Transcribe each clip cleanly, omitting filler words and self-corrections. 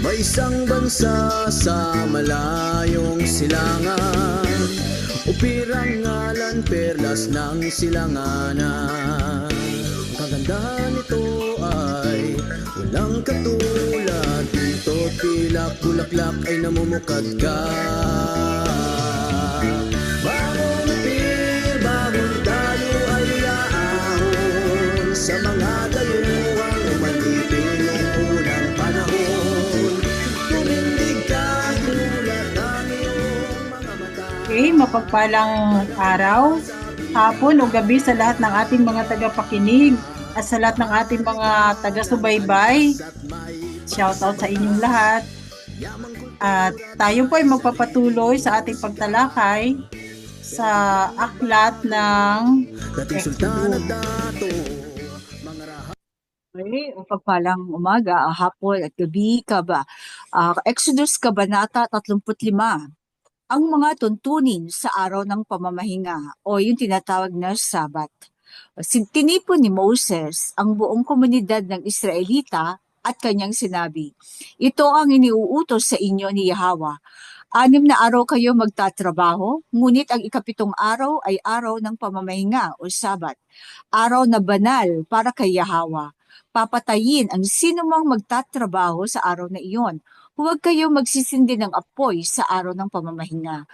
May isang bansa sa malayong silangan, upirang ngalan perlas ng silanganan. Ang kagandahan nito ay walang katulad, pintot, pilak, bulaklak ay namumukadkad. Bagong upir, bagong tayo ay yaahon sa mga dayuhang umalipin noong unang panahon. Tumindig ka, inulat ang iyong mga mata. Okay, mapagpalang araw, hapon o gabi sa lahat ng ating mga tagapakinig at sa lahat ng ating mga taga-subaybay. Shoutout sa inyong lahat. At tayo po ay magpapatuloy sa ating pagtalakay sa aklat ng Dating sultan at Exodus. dato, mga rahat. Okay, pagpalang umaga, hapon at gabi ka ba? Exodus Kabanata 35. Ang mga tuntunin sa araw ng pamamahinga o yung tinatawag na Sabat. Tinipon ni Moses ang buong komunidad ng Israelita at kanyang sinabi, ito ang iniuutos sa inyo ni Yahweh. 6 na araw kayo magtatrabaho, ngunit ang ikapitong araw ay araw ng pamamahinga o Sabat. Araw na banal para kay Yahweh. Papatayin ang sinumang magtatrabaho sa araw na iyon. Huwag kayo magsisindi ng apoy sa araw ng pamamahinga.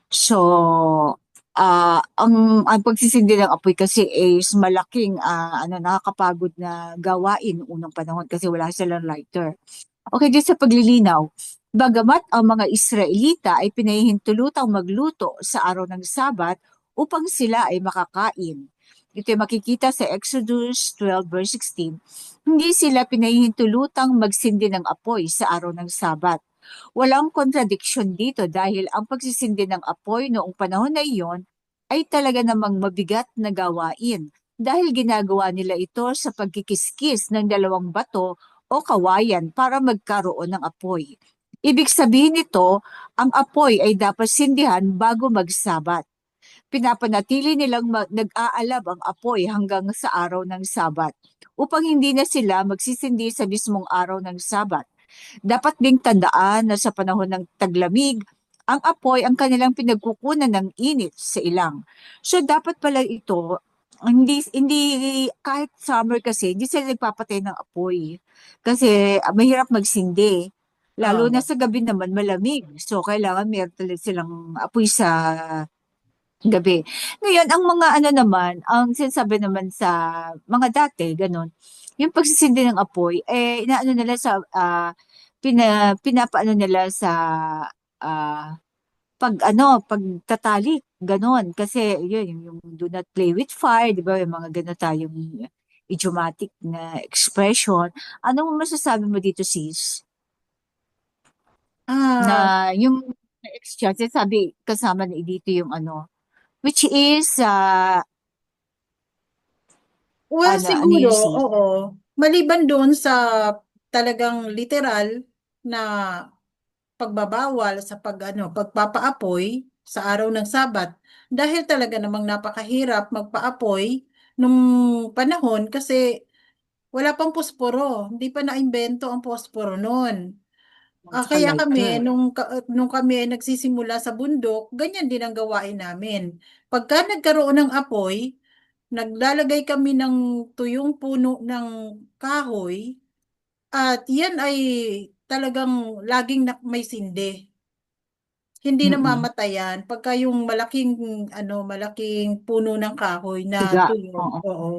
So, ang pagsisindi ng apoy kasi is malaking nakakapagod na gawain noong unang panahon kasi wala silang lighter. Okay, dito sa paglilinaw, bagamat ang mga Israelita ay pinahihintulutang magluto sa araw ng Sabat upang sila ay makakain. Ito ay makikita sa Exodus 12 verse 16. Hindi sila pinahihintulutang magsindi ng apoy sa araw ng Sabat. Walang kontradiksyon dito dahil ang pagsisindi ng apoy noong panahon na iyon ay talaga namang mabigat na gawain dahil ginagawa nila ito sa pagkikiskis ng dalawang bato o kawayan para magkaroon ng apoy. Ibig sabihin nito, ang apoy ay dapat sindihan bago magsabat. Pinapanatili nilang nag-aalab ang apoy hanggang sa araw ng Sabat upang hindi na sila magsisindi sa mismong araw ng Sabat. Dapat ding tandaan na sa panahon ng taglamig, ang apoy ang kanilang pinagkukunan ng init sa ilang. So dapat pala ito, hindi kahit summer kasi, hindi sila nagpapatay ng apoy. Kasi mahirap magsindi. Lalo na sa gabi naman malamig. So kailangan meron talaga silang apoy sa gabi. Ngayon, ang mga ang sinasabi naman sa mga dati, ganun, yung pagsisindi ng apoy, inaano nila sa, pinapaano nila sa, pagtatalik, ganun. Kasi, yun, yung do not play with fire, di ba, yung mga ganun tayong idiomatic na expression. Anong masasabi mo dito, sis? Ah, Na yung exchange, sabi, kasama na dito yung which is, well, ano siguro, yun, sis? oo. Maliban doon sa talagang literal na pagbabawal sa pagpapaapoy sa araw ng Sabat dahil talaga namang napakahirap magpaapoy nung panahon kasi wala pang posporo, hindi pa naimbento ang posporo noon. Tsaka Kaya kami, lighter. nung kami ay nagsisimula sa bundok, ganyan din ang gawain namin. Pagka nagkaroon ng apoy, naglalagay kami ng tuyong puno ng kahoy at yan ay talagang laging may sindi. Hindi Mm-mm. namamatayan pagka yung malaking puno ng kahoy na Tiga. tuyo. Oo. Oo.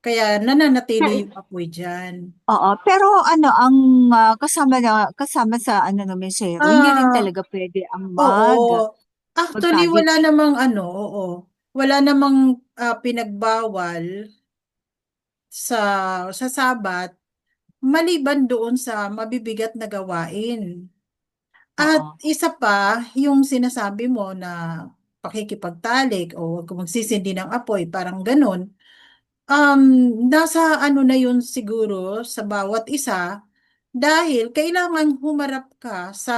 Kaya nananatili Pero, yung apoy diyan. oo, pero ang kasama sa naman zero, hindi rin Ah, talaga pwede ang Oo. Actually, magtalik. wala namang oo. Wala namang pinagbawal sa Sabat maliban doon sa mabibigat na gawain. At Oo. isa pa, yung sinasabi mo na pakikipagtalik o huwag kang magsisindi ng apoy, parang ganun. Um, Nasa na yun siguro sa bawat isa dahil kailangan humarap ka sa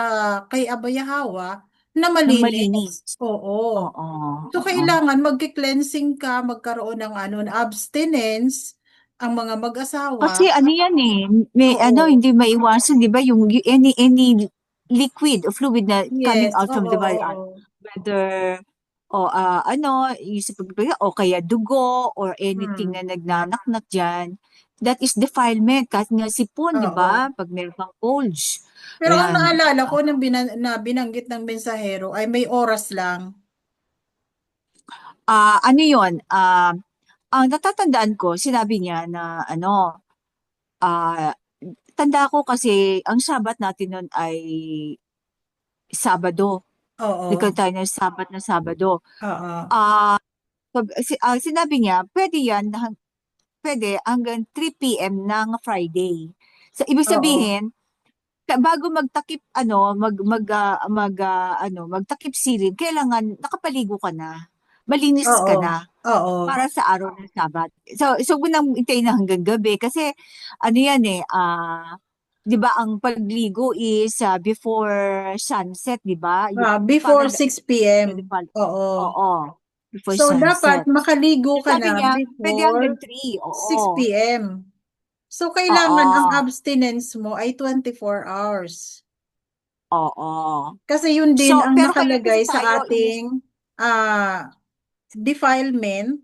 kay Abayahawa na ng malinis. malinis. Oo. Oo, So, oo. kailangan magki-cleansing ka, magkaroon ng ano, abstinence, ang mga mag-asawa. Kasi ano yan eh, may ano, Oo. hindi maiwasan, di ba? Yung any liquid or fluid na coming Yes, out from oo, the body, oo. whether o ano, yung sa pagbaga, o kaya dugo or anything Hmm. na nagnanaknak dyan, that is defilement. Kahit nga sipon, di Oo. ba? Pag meron kang bulge. Pero ang Ayan. naalala ko na binanggit ng mensahero ay may oras lang. Ano yun? Ang natatandaan ko, sinabi niya na ano, ah, tanda ko kasi ang Sabat natin nun ay Sabado. Oo. Nagkaroon tayo ng Sabat na Sabado. Oo. Ah, sinabi niya, pwede yan, pwede hanggang 3 p.m. ng Friday. So, ibig Oo. sabihin, bago magtakip, magtakip siling, kailangan nakapaligo ka na. Malinis ka Oo. na Oo. para sa araw ng Sabat. So unang hintayin na hanggang gabi kasi ano yan eh, 'di ba ang pagligo is before sunset, 'di ba? Para Before 6 p.m. Oo. oo, before So, dapat sunset. makaligo ka Sabi na niya, pwede hanggang before 3, oo. 6 p.m. So, kailangan ang Oo, abstinence mo ay 24 hours. oo. Kasi yun din So, ang pero kaya kasi nakalagay tayo sa is, ating defilement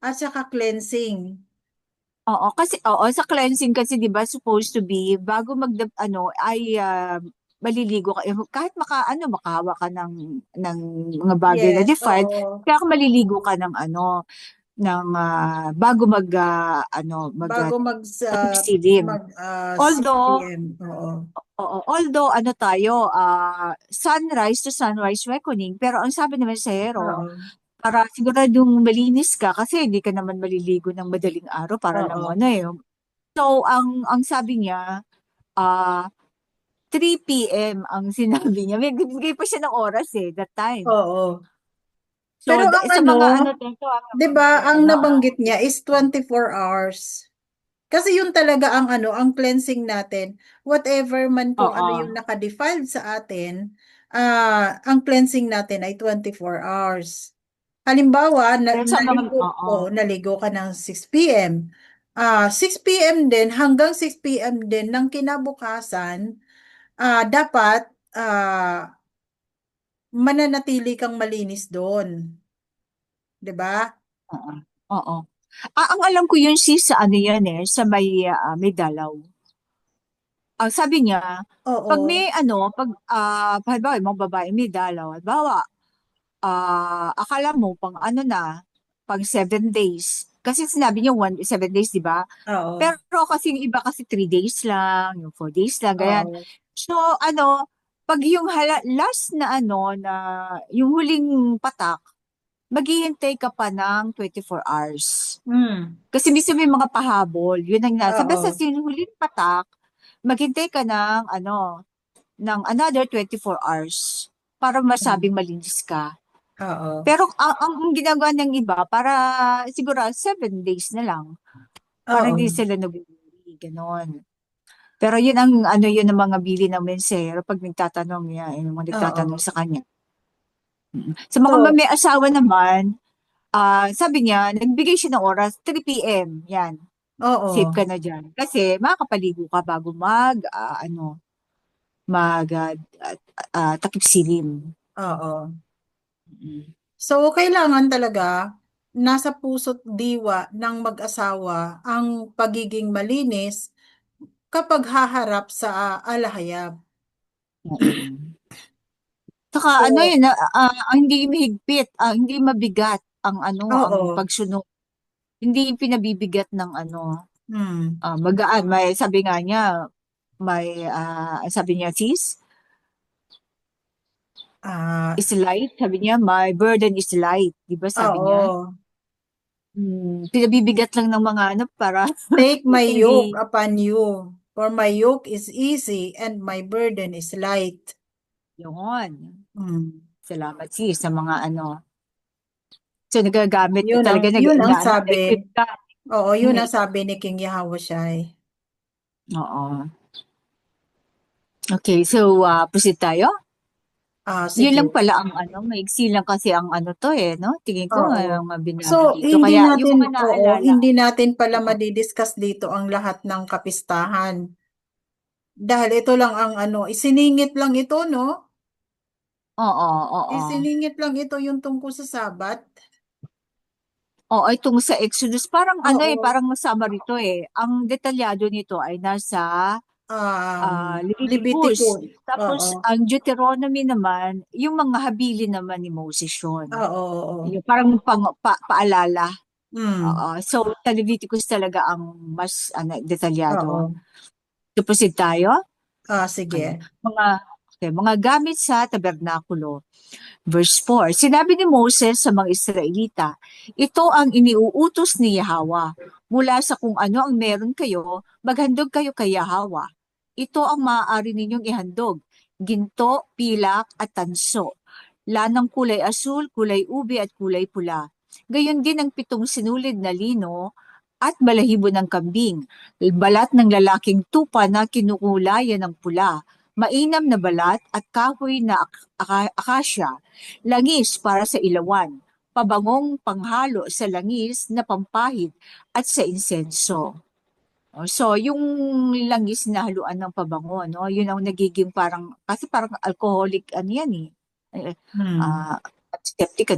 at saka cleansing. oo, sa cleansing kasi 'di ba supposed to be bago ano ay maliligo ka kahit makahawa ka ng mga bagay na Yes, defiled, oo. kaya kung maliligo ka ng ng bago Bago takip silim. mag 6 Although, p.m. Oo. although ano tayo, sunrise to sunrise reckoning, pero ang sabi naman sa hero, Oo. para siguradong malinis ka kasi hindi ka naman maliligo ng madaling araw para lang Oo. ano eh. So, ang sabi niya, ah 3 p.m. ang sinabi niya. May bigay pa siya ng oras eh, that time. Oo. So, Pero ang sa ano, mga ano dito, 'di ba, ang ano, nabanggit niya is 24 hours. Kasi yun talaga ang ano, ang cleansing natin. Whatever man kung ano oo. yung naka-defiled sa atin, ang cleansing natin ay 24 hours. Halimbawa, Pero sa mga, oo. naligo ka ng 6 p.m. 6 p.m. din hanggang 6 p.m. din ng kinabukasan, dapat mananatili kang malinis doon, 'di ba? Oo. Oo. Ang alam ko yun sa ano yan eh, sa may dalaw. Sabi niya, pag may Oo. halimbawa, yung mga babae may dalaw, halimbawa, akala mo pang ano na, pang 7 days. Kasi sinabi niya 7 days, di ba? Oo. Pero kasi yung iba kasi 3 days lang, yung 4 days lang, ganyan. Oo. So, pag yung last na yung huling patak, maghihintay ka pa ng 24 hours. Hmm. Kasi minsan may mga pahabol, yun ang nasa. Basta Oo. yung huling patak, maghintay ka ng another 24 hours para Hmm. masabing malinis ka. Oo. Pero ang ginagawa ng iba, para siguro 7 days na lang. Para Oo. hindi sila nag-worry, ganon. Pero yun yun ang mga bili ng mensahero pag nagtatanong niya, yung mga nagtatanong Oo. sa kanya. Sa mga So, may asawa naman, sabi niya, nagbigay siya ng oras, 3 p.m. Yan, safe oo. ka na dyan. Kasi makakapaligo ka bago takip silim. Oo. Mm. So, kailangan talaga nasa puso't diwa ng mag-asawa ang pagiging malinis kapag haharap sa alahayab. Oo. Saka So, yun, hindi mahigpit, hindi mabigat ang oo. pagsunod. Hindi pinabibigat ng Hmm. magaan. May sabi nga niya, sabi niya, sis, Ah, is light. Sabi niya, my burden is light. Di ba sabi niya? oo. Pinabibigat lang ng mga para Take my yoke hindi, upon you, for my yoke is easy and my burden is light. yun. Hmm. Salamat sis sa mga So, nagagamit talaga, Yun ang equip sabi. ka. Oo, yun ang Nag- sabi ni King Yahushai. Oo. Okay, so, proceed tayo? Yun lang Sige. pala ang maiksi lang kasi ang to no? Tingin ko Oo. ang binagi So, dito. Kaya yung mga naalala, hindi natin pala oo, madidiscuss dito ang lahat ng kapistahan. Dahil ito lang ang isiningit lang ito, no? oo, oo. Isiningit lang ito yung tungkol sa Sabat. Oo, itong sa Exodus, parang Oo. parang masama rito eh. Ang detalyado nito ay nasa Leviticus. Leviticus. Tapos, Oo. ang Deuteronomy naman, yung mga habili naman ni Moses yun. Oo, oo. Yung parang paalala. Hmm. Oo. So, sa Leviticus talaga ang mas detalyado. Oo. Suproceed tayo? Okay. Sige. Mga gamit sa tabernakulo. Verse 4, sinabi ni Moses sa mga Israelita, ito ang iniuutos ni Yahweh. Mula sa kung ano ang meron kayo, maghandog kayo kay Yahweh. Ito ang maaari ninyong ihandog, ginto, pilak at tanso. Lanang kulay asul, kulay ube at kulay pula. Gayon din ang 7 sinulid na lino at balahibo ng kambing, balat ng lalaking tupa na kinukulayan ng pula, mainam na balat at kahoy na akasya, langis para sa ilawan, pabangong panghalo sa langis na pampahid at sa insenso. So, yung langis na haluan ng pabango, no, yun ang nagiging parang, kasi parang alcoholic, yan eh. Hmm. Septic,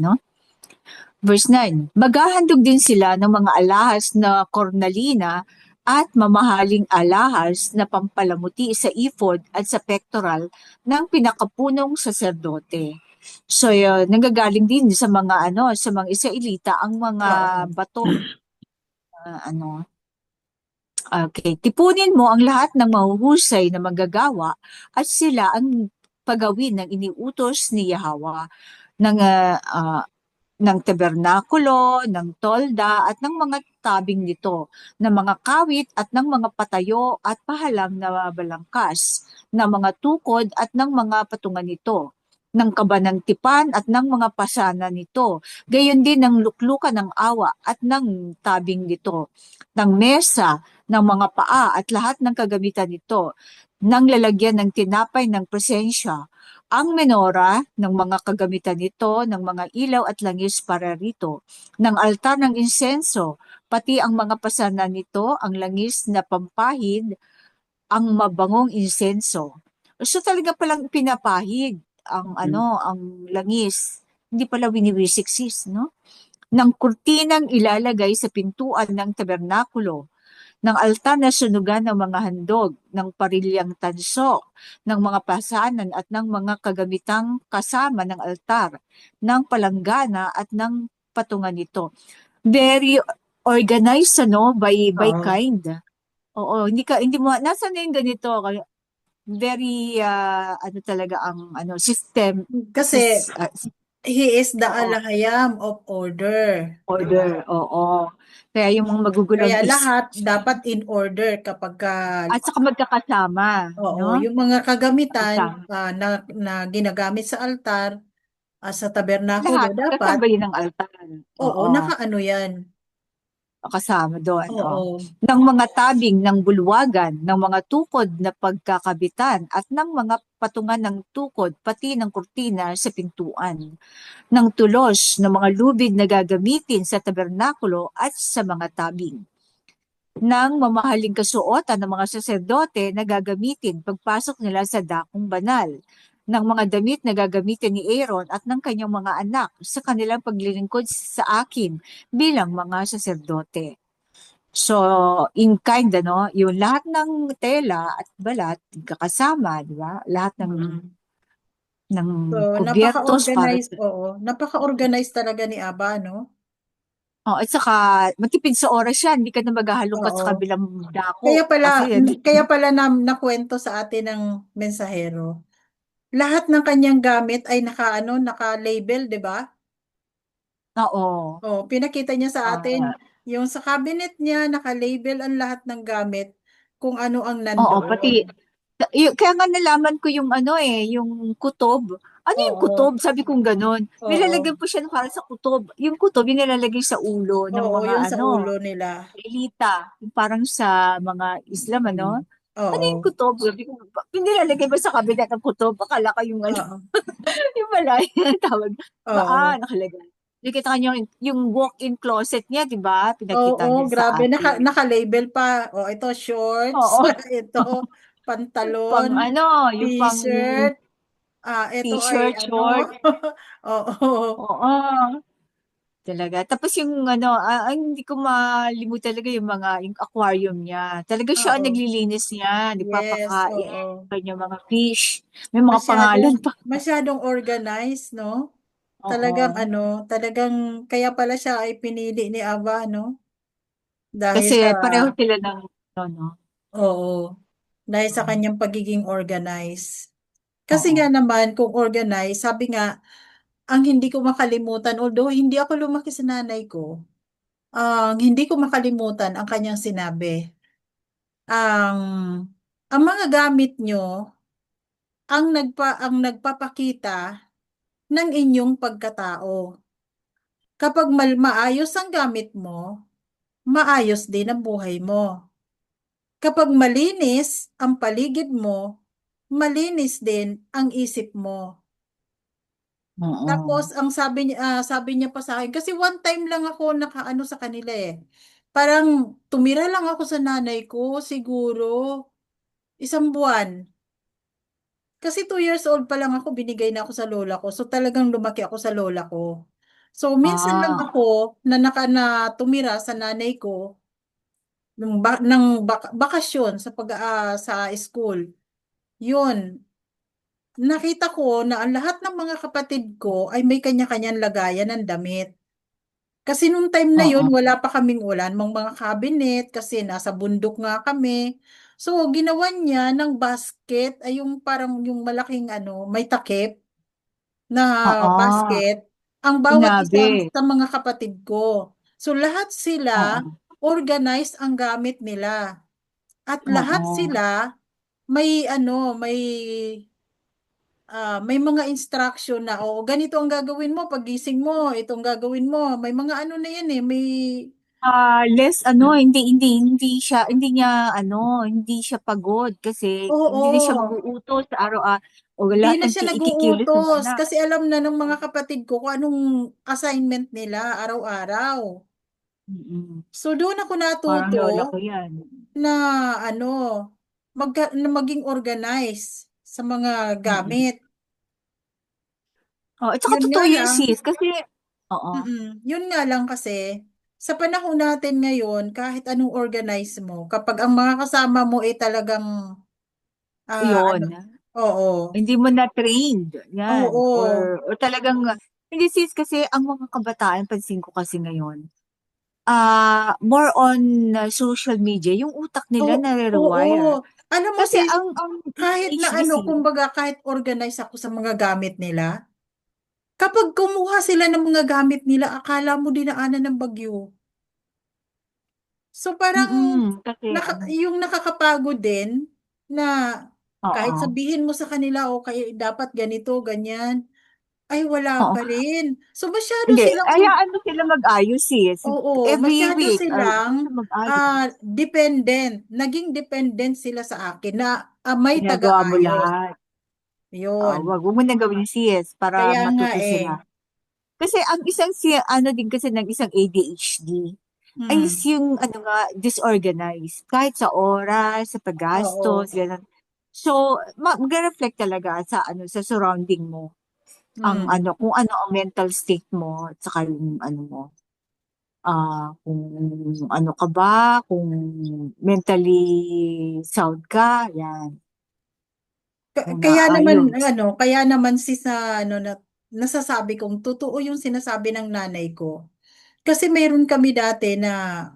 Verse 9, maghahandog din sila ng mga alahas na kornalina at mamahaling alahas na pampalamuti sa ephod at sa pectoral ng pinakapunong saserdote. So, nanggagaling din sa mga sa mga Israelita ang mga Oo. bato. Okay, tipunin mo ang lahat ng mahuhusay na manggagawa at sila ang pagawin ng iniutos ni Yahweh ng ng tabernakulo, ng tolda, at ng mga tabing nito, ng mga kawit at ng mga patayo at pahalang na balangkas, ng mga tukod at ng mga patungan nito, ng kaba ng tipan at ng mga pasana nito, gayon din ng luklukan ng awa at ng tabing nito, ng mesa, ng mga paa at lahat ng kagamitan nito, ng lalagyan ng tinapay ng presensya, ang menora ng mga kagamitan nito, ng mga ilaw at langis para rito, ng altar ng insenso, pati ang mga pasana nito, ang langis na pampahid, ang mabangong insenso. So talaga palang pinapahid ang ang langis. Hindi pala winiwisiksis, no? Ng kurtinang ilalagay sa pintuan ng tabernakulo, ng altar na sunugan ng mga handog, ng parilyang tanso, ng mga pasanan at ng mga kagamitang kasama ng altar, ng palanggana at ng patungan nito. Very organized by Oo. kind. Oo, hindi mo nasaan na yung ganito, very talaga ang system Kasi he is the oo, alahayam of order. order, oo. Kaya yung mga magugulong Kaya lahat dapat in order kapag at saka magkakasama, oo, no? yung mga kagamitan Magkasama. na ginagamit sa altar, sa tabernakulo, Lahat, dapat, kasabay ng altar. oo, Oo, nakaano yan. kasama doon. Oh. Oo. Ng mga tabing ng bulwagan, ng mga tukod na pagkakabitan, at ng mga patungan ng tukod, pati ng kurtina sa pintuan. Ng tulos ng mga lubid na gagamitin sa tabernakulo at sa mga tabing. Ng mamahaling kasuotan ng mga saserdote na gagamitin pagpasok nila sa dakong banal, ng mga damit na gagamitin ni Aaron at ng kanyang mga anak sa kanilang paglilingkod sa akin bilang mga saserdote. So, in kind, yung lahat ng tela at balat, kakasama, di ba? Lahat Mm. ng So, kubyertos para napaka-organized, oo. Napaka-organized talaga ni Aba, no? at saka matipid sa oras yan, hindi ka na maghahalongkat sa Oo. kabilang dako. Kasi Kaya pala nakwento sa atin ng mensahero. Lahat ng kanyang gamit ay naka-label, 'di ba? oo. Oh, pinakita niya sa Ah, atin yung sa cabinet niya naka-label ang lahat ng gamit kung ano ang oo, pati nandoon. kaya nga nalaman ko yung yung kutob. Ano yung Oo. kutob? Sabi kong ganun. Oo. Nilalagyan po siya para sa kutob. Yung kutob, yung nilalagay sa ulo ng Oo, mga yung sa ulo nila. elita. Yung parang sa mga Islam, Mm. Ano yung Oo. kutob? Sabi ko, nilalagay ba sa kabinet ng kutob? Akala ko yung ano, Oo. yung malay na tawag. Oo. Nakalagay. Nakita niyo yung walk-in closet niya, di ba? Oo, Pinakita niya sa grabe. atin. Naka-label pa. O, ito shorts. Oo. Ito Pang pantalon, ano, yung pang t-shirt. Ito ay t-shirt, ano. short. Oo. Oo. Talaga. Tapos yung ano, ang hindi ko malimutan talaga yung mga, yung aquarium niya. Talaga siya ang Oo. naglilinis niya. Yes, Nagpapakain. oo. Yung mga fish. May mga pangalan Masyadong pa. masyadong organized, no? Talagang Oo. ano, talagang kaya pala siya ay pinili ni Ava, no? Dahil Kasi sa pareho sila ng, ano, Oo, dahil sa no? kanyang pagiging organized. Kasi nga Oo. naman, kung organized, sabi nga, ang hindi ko makalimutan, although hindi ako lumaki sa nanay ko, ang hindi ko makalimutan ang kanyang sinabi. Ang ang mga gamit nyo ang nagpapakita ng inyong pagkatao. Kapag maayos ang gamit mo, maayos din ang buhay mo. Kapag malinis ang paligid mo, malinis din ang isip mo. Tapos Oo. ang sabi niya pa sa akin kasi one time lang ako nakaano sa kanila eh. Parang tumira lang ako sa nanay ko siguro 1 buwan. Kasi 2 years old pa lang ako binigay na ako sa lola ko. So talagang lumaki ako sa lola ko. So minsan lang Ah, ako na tumira sa nanay ko ng bakasyon sa school. Yun, nakita ko na ang lahat ng mga kapatid ko ay may kanya-kanyang lagayan ng damit. Kasi nung time na yun, oo. wala pa kaming ulan, mga cabinet, kasi nasa bundok nga kami. So, ginawa niya ng basket, ay yung parang yung malaking ano, may takip na Oo. basket, ang bawat isa Sinabi. sa mga kapatid ko. So, lahat sila, Oo. organized ang gamit nila. At lahat Oo. sila, may ano, may mga instruction na, o ganito ang gagawin mo, pagising mo, itong gagawin mo. May mga ano na yan eh, may Less ano, hindi siya pagod kasi hindi na siya Oo, mag-uutos sa o di lahat na ng siya ikikilos ng nag-uutos anak. kasi alam na ng mga kapatid ko kung anong assignment nila araw-araw. Mm. So doon ako Parang natuto lola ko yan. na ano, na maging organized sa mga Mm. gamit. Oh, at saka Yun nga totoo yun lang, sis, kasi, oo, yun nga lang kasi sa panahon natin ngayon, kahit anong organize mo, kapag ang mga kasama mo ay talagang ano, yun. oo, Hindi mo na trained, yan. oo, Or talagang, hindi sis, kasi ang mga kabataan, pansin ko kasi ngayon, more on social media, yung utak nila oo, oo. nare-rewire. Alam mo Kasi sis, ang kahit na ano, HDC, kumbaga kahit organize ako sa mga gamit nila, kapag kumuha sila ng mga gamit nila, akala mo dinaanan ng bagyo. So parang kasi yung nakakapagod din na kahit oo, sabihin mo sa kanila o kaya dapat ganito, ganyan, ay wala oo. pa rin. So masyado Hindi, silang, hayaan mo sila mag-ayos sis. oo, Every masyado week, silang basta mag-ayos. dependent. Naging dependent sila sa akin na may Ginagawa mo taga-ayos. lahat. Yun. Wag mo na gawin sis para Kaya nga matuto eh. sila. Kasi ang isang ano din kasi ng isang ADHD ay Mm, yung ano nga disorganized kahit sa oras, sa oo. paggastos, ganun. So, mag-reflect talaga sa ano sa surrounding mo. Ang Mm. ano kung ano ang mental state mo at saka yung ano mo. Kung ano ka ba, kung mentally sound ka, yan. Kung naayos. Kaya naman si sa ano na nasasabi kong totoo yung sinasabi ng nanay ko. Kasi meron kami dati na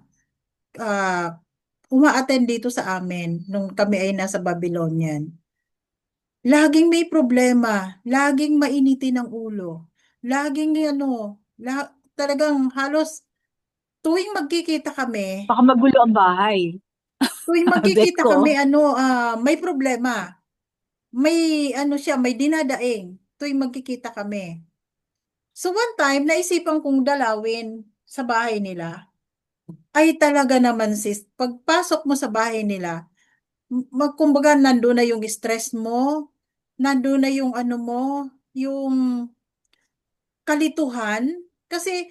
ah, uma-attend dito sa amin nung kami ay nasa Babylonian. Laging may problema, laging mainitin ang ulo. Laging talagang halos tuwing magkikita kami, Baka magulo ang bahay. Bet ko. may problema. May ano siya, may dinadaing tuwing magkikita kami. So one time, naisipan kong dalawin sa bahay nila. Ay talaga naman sis, pagpasok mo sa bahay nila, Kumbaga, nandun na yung stress mo, nandun na yung ano mo, yung kalituhan, kasi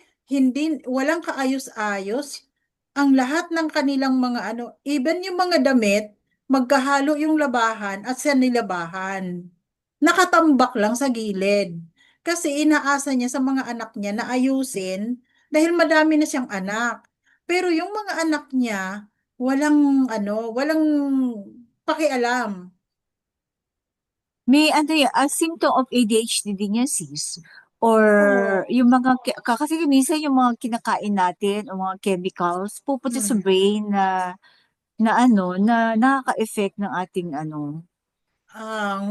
walang kaayos-ayos. Ang lahat ng kanilang mga ano, even yung mga damit, magkahalo yung labahan at sa nilabahan. Nakatambak lang sa gilid. Kasi inaasa niya sa mga anak niya na ayusin dahil madami na siyang anak. Pero yung mga anak niya, walang pakialam. May ano yan, a symptom of ADHD din yan, sis. Or Oo. yung mga, kasi minsan yung mga kinakain natin o mga chemicals, pupunta sa Hmm. brain na ano, na nakaka-effect ng ating ano,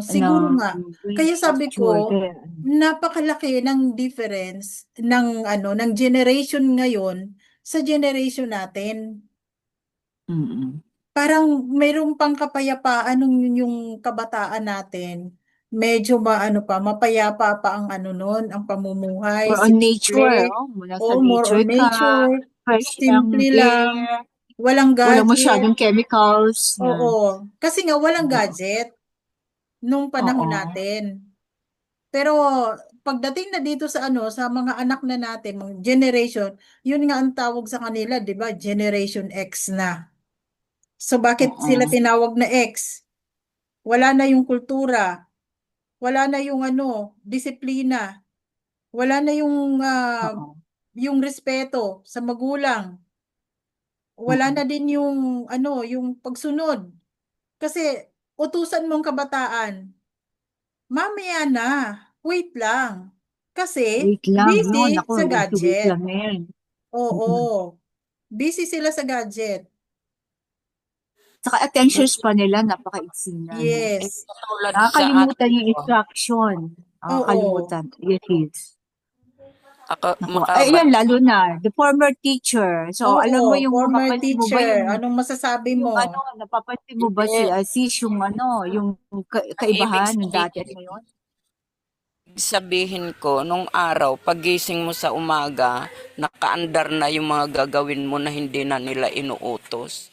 Siguro ng nga. brain Kaya sabi ko, structure. Kaya, napakalaki ng difference ng generation ngayon sa generation natin. mm, Parang mayroong pang kapayapaan nung yung kabataan natin. Medyo mapayapa pa ang ano nun, ang pamumuhay, more on simple. nature, oh, mula sa O more on nature ka, nature, fresh simple ang lang, air, walang walang gadget. masyadong chemicals. Oo, Yan. kasi nga walang Oo. gadget nung panahon Oo. natin. Pero pagdating na dito sa sa mga anak na natin, mga generation, yun nga ang tawag sa kanila, 'di ba? Generation X na. So bakit sila Oo. tinawag na X? Wala na yung kultura, wala na yung disiplina, wala na Oo. yung respeto sa magulang, wala Oo. na din yung pagsunod. Kasi utusan mong kabataan, mamaya na, wait lang. Kasi Wait lang, no? busy Naku, sa wait to wait gadget. lang na yan. Mm. Oo, busy sila sa gadget. Saka attention span nila, napakaiksi na, no? Yes. Katulad sa Nakakalimutan atin yung po, instruction. Oo. Nakakalimutan. Yes, yes. Naku, ay, makabat yan, lalo na, the former teacher. So, alam mo Oo, yung, former napapansin mo ba teacher. yung, Anong masasabi ano, mo? napapansin mo ba hindi. si Sis, yung ano, yung Ang ibig kaibahan ng dati at sabihin, ngayon? sabihin ko, nung araw, pagising mo sa umaga, nakaandar na yung mga gagawin mo na hindi na nila inuutos.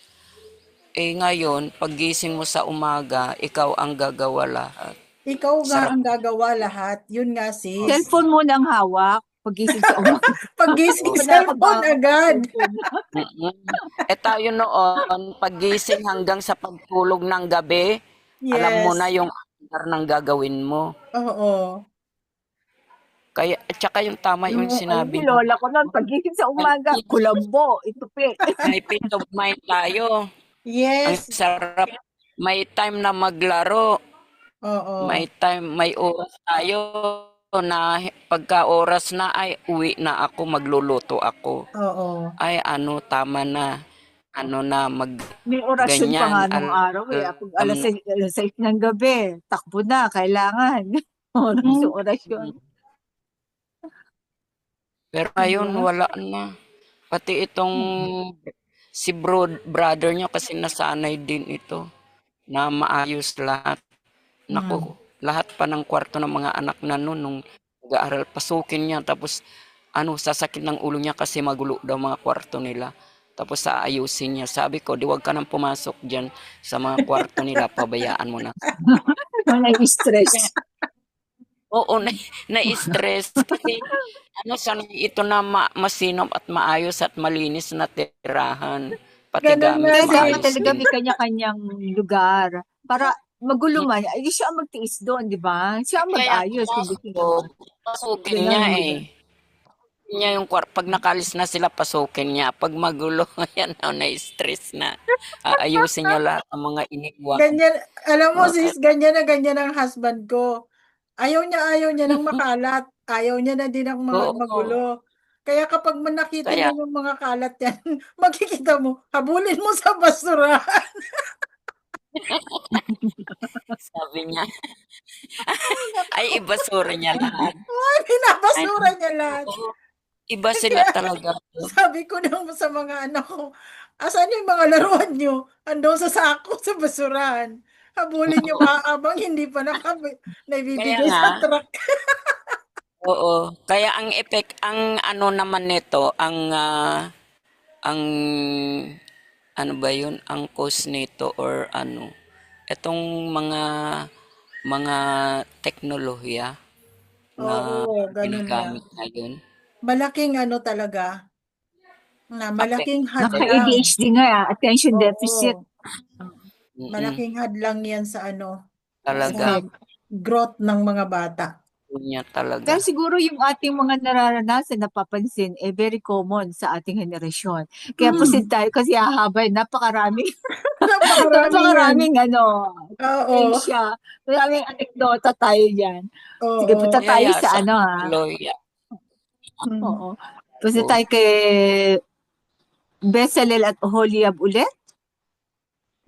Eh ngayon, pagising mo sa umaga, ikaw ang gagawa lahat. Ikaw nga Sarap. ang gagawa lahat. Yun nga, sis. Cellphone mo nang hawak, pagising sa umaga. Paggising, Wala ka cellphone bang agad. cellphone? Mm-mm. Eh tayo noon, pagising hanggang sa pagtulog ng gabi, alam mo na Yes. yung andar ng gagawin mo. Oo. Kaya, at saka yung tama yung Alam sinabi ni mo. Lola ko noon, pagising sa May umaga, peace, kulambo, itupi. may peace of mind tayo. Ang Yes. sarap. May time na maglaro. May Oo. time, may oras tayo na pagka oras na ay uwi na ako, magluluto ako. Oo. Ay ano, tama na. Ano na, mag May orasyon pa ganyan. nga nung araw eh. Pag Alam, alas 6 ng gabi, takbo na, kailangan. Oras Hmm. yung orasyon. pero ngayon, Diba? wala na. Pati itong si brother niya kasi nasanay din ito na maayos lahat. Naku, Hmm. lahat pa ng kwarto ng mga anak na noon nung nag-aaral, pasukin niya. Tapos, sasakit ng ulo niya kasi magulo daw mga kwarto nila. Tapos aayusin niya. Sabi ko, di wag ka nang pumasok dyan sa mga kwarto nila, pabayaan mo na. Walang stress. Kaya, oo, na-stress kasi sanay ito na masinop at maayos at malinis na tirahan. Pati Ganun nga, gamit Kaya dapat sis. maayos talaga din. may kanya-kanyang lugar. Para magulo man, ay siya ang magtiis doon, di ba? Siya ang Kaya mag-ayos, hindi pumasok siya ko, naman. pasukin Yun lang niya ang eh. lugar. Niya yung pag nakalis na sila, pasukin niya. Pag magulo, yan na-stress na. Ayusin niya lahat ng mga iniwan. Ganyan, alam mo, Okay. sis, ganyan ang husband ko. Ayaw niya ng makalat. Ayaw niya na din ng mga Oo. magulo. Kaya kapag nakita Kaya, niya yung mga kalat yan, makikita mo, habulin mo sa basura. sabi niya, ay ibasura niya lahat. Ay, Ay, binabasura niya lahat. oo, iba sila Kaya talaga. sabi ko nang sa mga anak ko, asan yung mga laruan nyo? Andun sa sako, sa basurahan. Habulin nyo pa abang hindi pa Kaya naibibigay nga, sa truck. oo. Kaya ang effect, ang ano naman nito, ang ano ba yun, ang cause nito or ano, itong mga teknolohiya na Oo, ganun nga. ginagamit ngayon. Malaking ano talaga, malaking Affect kasi, hadlang. Naka-ADHD nga, attention deficit. Oo, mm, malaking hadlang yan sa talaga, sa growth ng mga bata. yun niya talaga. Dahil siguro yung ating mga nararanasan, napapansin, very common sa ating henerasyon. Kaya proceed tayo kasi hahabay, Napakarami yan. napakaraming Oo, siya. Maraming anekdota tayo dyan. Sige, oo. punta tayo Yaya sa sa ha. Loya. Mm. Oo. Punta Oo. tayo kay Bezalel at Oholiab ulit.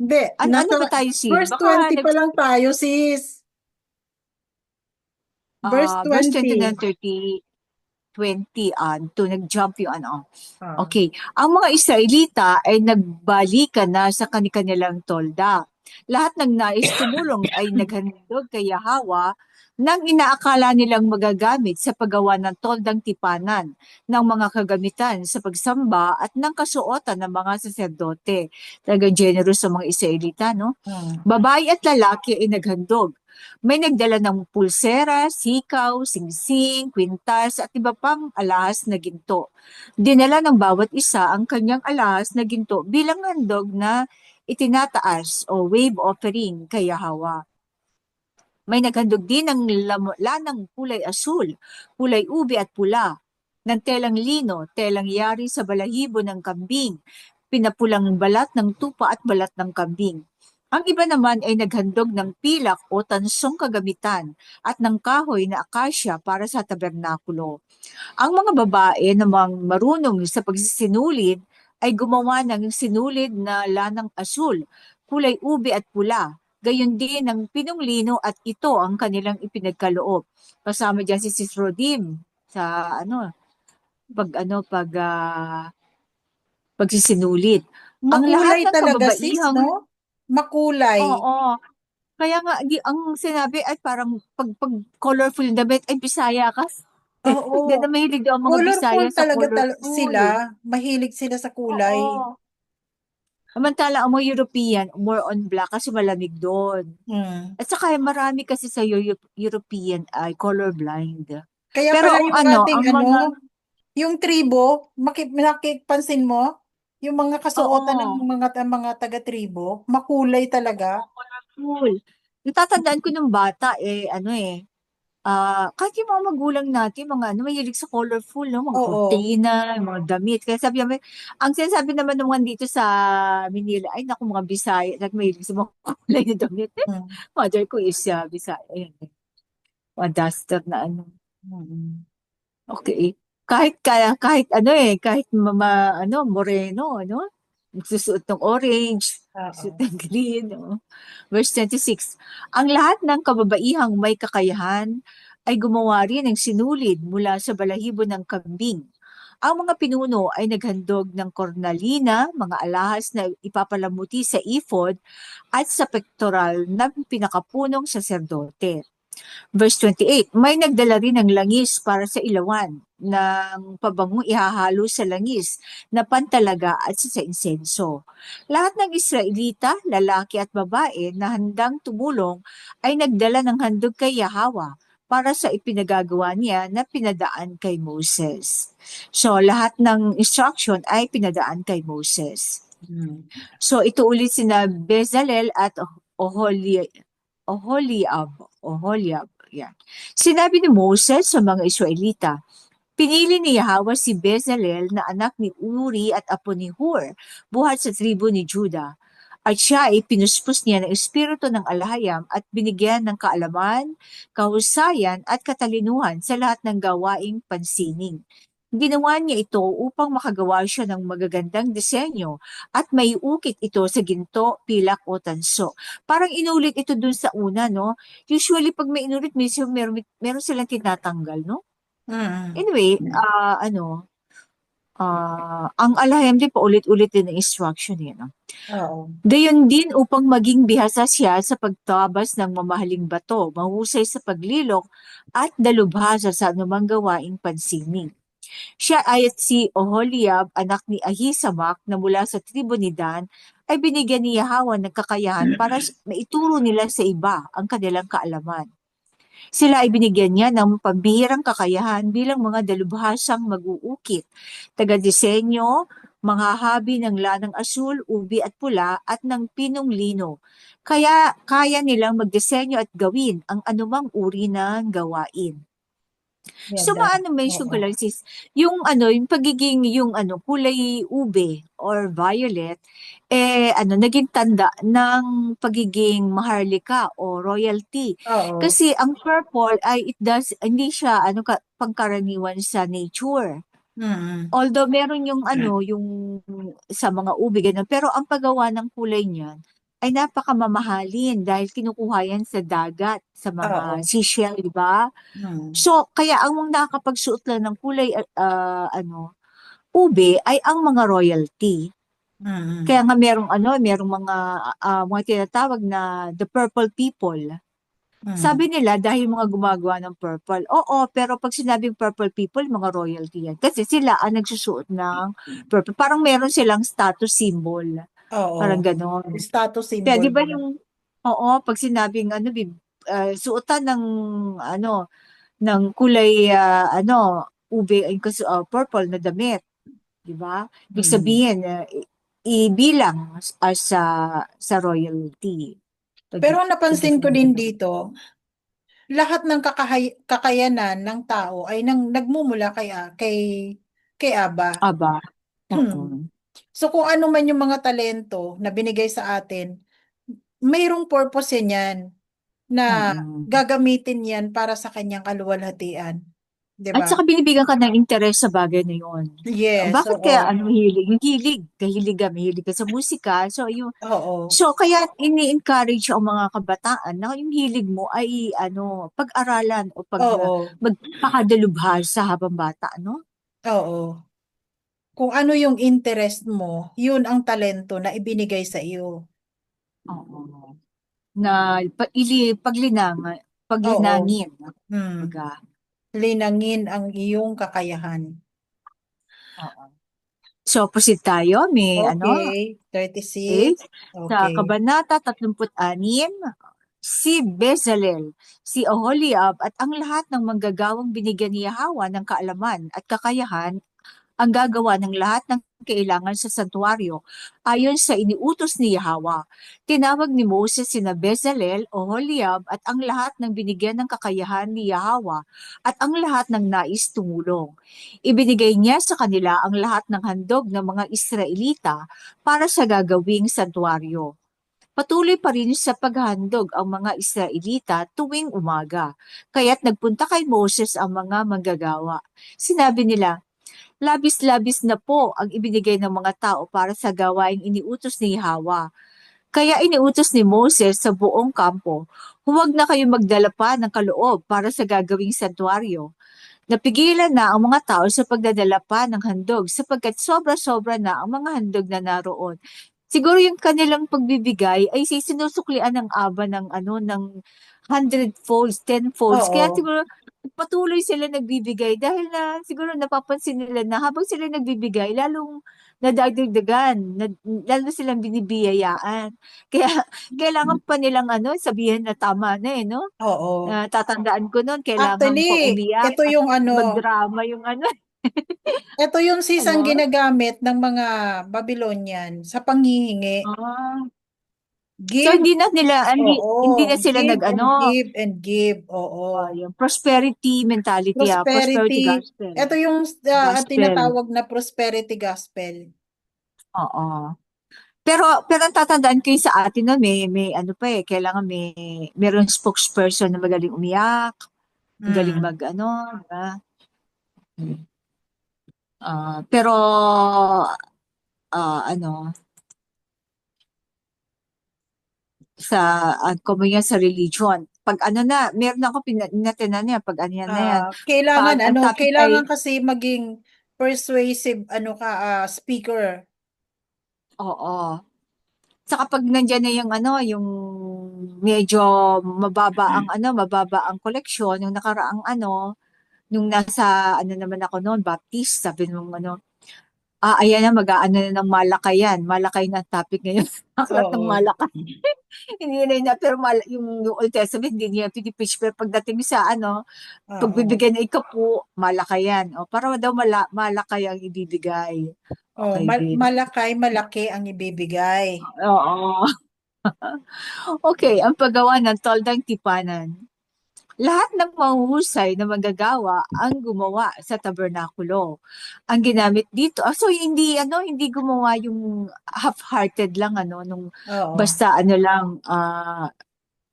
Hindi, Ano ba tayo, sis? verse Baka 20 pa lang tayo, sis. Verse verse 29, 20. 30, 20, to nag-jump yung Ah. Okay. Ang mga Israelita ay nagbalikan na sa kanilang tolda. Lahat ng nais tumulong ay naghandog kay Yahawa ng inaakala nilang magagamit sa paggawa ng toldang tipanan, ng mga kagamitan sa pagsamba at ng kasuotan ng mga saserdote. Talaga generous sa mga Israelita, no? Babae at lalaki ay naghandog. May nagdala ng pulsera, sikaw, singsing, kwintas at iba pang alahas na ginto. Dinala ng bawat isa ang kanyang alahas na ginto bilang handog na itinataas o wave offering kay Yahawa. May naghandog din ng lanang kulay asul, kulay ubi at pula, ng telang lino, telang yari sa balahibo ng kambing, pinapulang balat ng tupa at balat ng kambing. Ang iba naman ay naghandog ng pilak o tansong kagamitan at ng kahoy na akasya para sa tabernakulo. Ang mga babae namang marunong sa pagsisinulid ay gumawa ng sinulid na lanang asul, kulay ubi at pula. Gayon din ang pinunglino at ito ang kanilang ipinagkaloob. Kasama diyan si Sis Rodim sa pagsisinulid. Ang lahat Makulay ng talaga, sis, kababaihang no? Makulay. oo. Kaya nga ang sinabi ay parang pag colorful yung damit ay Bisaya ka. Hindi Oo. na mahilig daw ang mga Colorful Bisaya sa talaga colorful. sila. Mahilig sila sa kulay. Oo. Samantala ang mga European, more on black kasi malamig doon. At saka marami kasi sa European ay colorblind. Kaya Pero pala ang yung ating ang mga, yung tribo, nakipansin mo, yung mga kasuotan ng oo, mga taga-tribo, makulay talaga. colorful. Natatandaan ko nung bata, kahit yung mga magulang natin, mahilig sa colorful, no? Mga Oo. kurtina, mga damit. Kaya sabi namin, ang sinasabi naman naman dito sa Manila, ay naku, mga Bisaya, mahilig sa mga kulay na damit. Mm. Mother ko is Bisaya. Ayan, mga duster na Okay. Kahit kahit moreno, magsusuot ng orange, suot Oo. ng green, no? Verse 26. Ang lahat ng kababaihang may kakayahan ay gumawa rin ng sinulid mula sa balahibo ng kambing. Ang mga pinuno ay naghandog ng kornalina, mga alahas na ipapalamuti sa ephod at sa pektoral ng pinakapunong saserdote. Verse 28, may nagdala rin ng langis para sa ilawan, ng pabangong ihahalo sa langis na pantalaga at sa insenso. Lahat ng Israelita, lalaki at babae na handang tumulong ay nagdala ng handog kay Yahawa para sa ipinagagawa niya na pinadaan kay Moses. So, lahat ng instruction ay pinadaan kay Moses. So, ito ulit sina Bezalel at Oholiab. Yan. Sinabi ni Moses sa mga Israelita, pinili ni Yahweh si Bezalel na anak ni Uri at apo ni Hur, buhat sa tribo ni Judah. At siya ay pinuspos niya ng espiritu ng alahayam at binigyan ng kaalaman, kahusayan at katalinuhan sa lahat ng gawaing pansining. Ginawa niya ito upang makagawa siya ng magagandang disenyo at may ukit ito sa ginto, pilak o tanso. Parang inulit ito dun sa una, no? Usually, pag may inulit, meron silang tinatanggal, no? Anyway, ang alahayam din paulit-ulit din ng instruction yan, no? Oo. Gayon din upang maging bihasa siya sa pagtabas ng mamahaling bato, mahusay sa paglilok at dalubhasa sa anumang gawaing pansining. Siya ay at si Oholiab, anak ni Ahisamak na mula sa tribo ni Dan, ay binigyan ni Yahweh ng kakayahan para maituro nila sa iba ang kanilang kaalaman. Sila ay binigyan niya ng pambihirang kakayahan bilang mga dalubhasang mag-uukit, taga-disenyo, mga habi ng lanang asul, ubi at pula at ng pinong lino. Kaya kaya nilang magdisenyo at gawin ang anumang uri ng gawain. So Ganda. ma-mention ko Oo. lang sis, yung pagiging yung kulay ube or violet naging tanda ng pagiging maharlika o royalty. Oo. Kasi ang purple ay hindi siya pangkaraniwan sa nature. Mm. Although meron yung sa mga ube ganun, pero ang paggawa ng kulay niyan ay napakamamahalin dahil kinukuha yan sa dagat, sa mga Oo. seashell, di ba? Mm. So, kaya ang nakakapagsuot lang ng kulay ube ay ang mga royalty. Kaya Mm. nga merong mga tinatawag na the purple people. Mm. Sabi nila dahil mga gumagawa ng purple. Oo, pero pag sinabing purple people, mga royalty yan. Kasi sila ang nagsusuot ng purple. Parang meron silang status symbol. Oo. Parang ganon. Status Kaya symbol di ba nila. pag sinabing suotan ng ng kulay ube ay purple na damit, di ba? Ibig Mm. sabihin ibilang sa royalty. Pero ang napansin ko Pagdating din ganun. dito, lahat ng kakayanan ng tao ay nagmumula kay Aba. Aba. Oo. So kung ano man yung mga talento na binigay sa atin, mayroong purpose yan na Mm. gagamitin yan para sa kanyang kaluwalhatian. 'Di At ba? saka binibigyan ka ng interes sa bagay na yun. Yes, Bakit kaya oo. hilig? Yung hilig, mahilig ka sa musika. Oo. So kaya ini-encourage ang mga kabataan na yung hilig mo ay pag-aralan o Oo. magpakadalubhasa habang bata, no? Oo. Kung ano yung interest mo, yun ang talento na ibinigay sa iyo. Oo. Na Oo. paglinangin. Hmm. Baga. Linangin ang iyong kakayahan. Oo. So, proceed tayo. May Okay, okay. 36. Sa Okay. Kabanata 36, si Bezalel, si Oholiab at ang lahat ng manggagawang binigyan ni Yahweh ng kaalaman at kakayahan ang gagawa ng lahat ng kailangan sa santuario ayon sa iniutos ni Yahweh. Tinawag ni Moses sina Bezalel, Oholiab at ang lahat ng binigyan ng kakayahan ni Yahweh at ang lahat ng nais tumulong. Ibinigay niya sa kanila ang lahat ng handog ng mga Israelita para sa gagawing santuario. Patuloy pa rin sa paghahandog ang mga Israelita tuwing umaga. Kaya't nagpunta kay Moses ang mga manggagawa. Sinabi nila, labis-labis na po ang ibinigay ng mga tao para sa gawaing iniutos ni Yahweh. Kaya iniutos ni Moses sa buong kampo, huwag na kayo magdala pa ng kaloob para sa gagawing santuario. Napigilan na ang mga tao sa pagdadala pa ng handog sapagkat sobra-sobra na ang mga handog na naroon. Siguro yung kanilang pagbibigay ay sinusuklian ng aba ng 100 folds, 10 folds. Kaya Oo. siguro patuloy sila nagbibigay dahil na siguro napapansin nila na habang sila nagbibigay, lalong nadadagdagan, lalo silang binibiyayaan. Kaya kailangan pa nilang sabihin na tama na no? Oo. Tatandaan ko noon, kailangan pa Actually, umiyak ito at yung magdrama yung ito yung sisang ano. ginagamit ng mga Babylonian sa panghihingi. Ah. So Give, hindi na oo, sila give and give and give. Oo. yung prosperity mentality, prosperity Prosperity. gospel. Ito yung Gospel. tinatawag na prosperity gospel. Oo. Pero ang tatandaan ko yung sa atin na may kailangan meron spokesperson na magaling umiyak, magaling Mm. diba? Pero sa yan sa religion. Pag meron ako pinatinan niya pag ano yan na yan. Kailangan Pag ang topic ay, kailangan kasi maging persuasive speaker. oo. Saka pag nandiyan na yung medyo mababa ang koleksyon, yung nakaraang nung nasa, ano naman ako noon, Baptist, sabi nung ano, ayan na, mag-aano na ng Malakayan. Malakay na ang topic ngayon. Aklat ng Oo. Malakay. Hindi na yun, pero yung Old Testament, hindi niya pinipreach. Pero pagdating sa ano, Oo. pagbibigay ng ikapu, Malakayan. O, para daw Malakay ang ibibigay. Oh, Okay din. malaki ang ibibigay. Oo. Okay, ang paggawa ng toldang tipanan. Lahat ng mahuhusay na manggagawa ang gumawa sa tabernakulo. Ang ginamit dito, so hindi gumawa yung half-hearted lang nung Oo. basta lang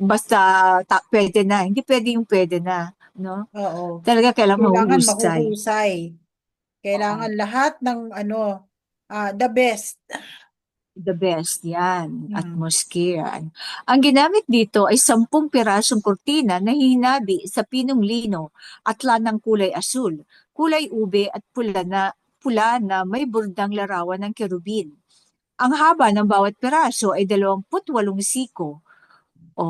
basta pwede na, hindi pwede yung pwede na, no? Oo. Talaga kailangan Kailangan mahuhusay. mahuhusay. Oo. Kailangan lahat ng the best. The best, yan. Hmm. Atmosphere. Ang ginamit dito ay 10 pirasong kurtina na hinabi sa pinong lino at lanang kulay asul, kulay ube at pula na may burdang larawan ng kerubin. Ang haba ng bawat piraso ay 28 siko o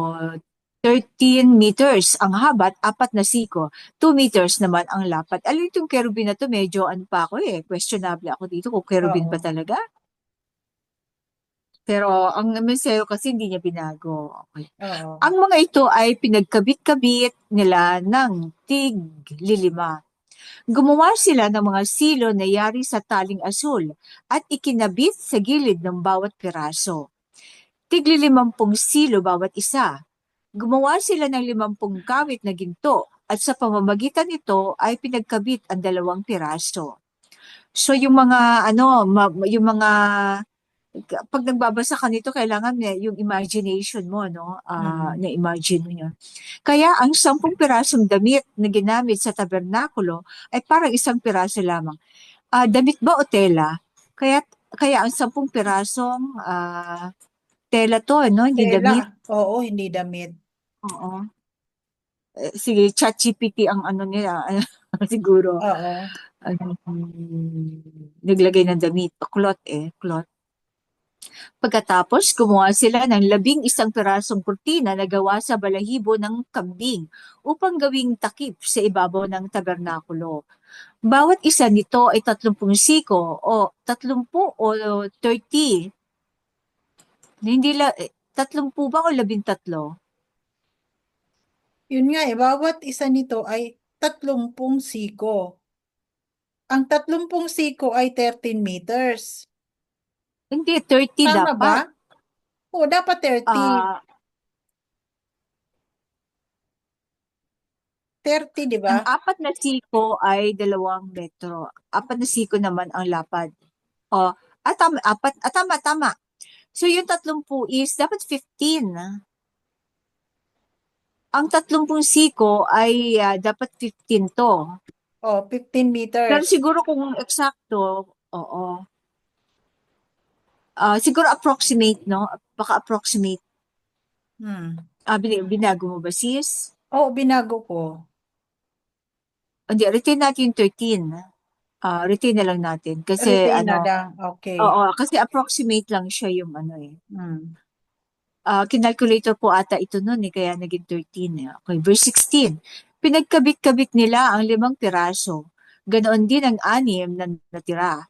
13 meters ang haba at 4 na siko. 2 meters naman ang lapad. Alam itong kerubin na to, medyo pa ako questionable ako dito kung kerubin pa Oo. talaga. Pero ang mensahero kasi hindi niya binago. Okay. Oo. Ang mga ito ay pinagkabit-kabit nila ng tig-lilima. Gumawa sila ng mga silo na yari sa taling asul at ikinabit sa gilid ng bawat piraso. Tig-50 silo bawat isa. Gumawa sila ng 50 kawit na ginto at sa pamamagitan nito ay pinagkabit ang 2 piraso. So yung mga yung mga pag nagbabasa ka nito, kailangan yung imagination mo, no? Na-imagine mo yun. Kaya ang 10 pirasong damit na ginamit sa tabernakulo ay parang 1 piraso lamang. Damit ba o tela? Kaya ang 10 pirasong tela to, no? Hindi Tela. damit. Oo, hindi damit. Oo. Sige, ChatGPT ang ano nila. Siguro. Oo. Naglagay ng damit. Cloth cloth. Pagkatapos, gumawa sila ng 11 pirasong kurtina na gawa sa balahibo ng kambing upang gawing takip sa ibabaw ng tabernakulo. Bawat isa nito ay 30 siko o 30 o 30. Hindi 30 ba o 13? Yun nga bawat isa nito ay 30 siko. Ang 30 siko ay 13 meters. Hindi, 30 Tama ba? dapat. Oo, dapat 30. Ah, 30, di ba? ang 4 na siko ay 2 metro. 4 na siko naman ang lapad. O, tama, tama. So, yung 30 is dapat 15. Ang 30 siko ay dapat 15 to. Oh, 15 Pero meters. siguro kung eksakto, oo. Siguro approximate, no? Baka approximate. Binago mo ba, sis? Oo, binago ko. Hindi, retain natin yung 13. Retain na lang natin. Kasi, Retain na lang. Okay. oo, kasi approximate lang siya yung Hmm. Kinalculator po ata ito noon kaya naging 13. Okay, verse 16. Pinagkabit-kabit nila ang 5 piraso. Ganoon din ang 6 na natira.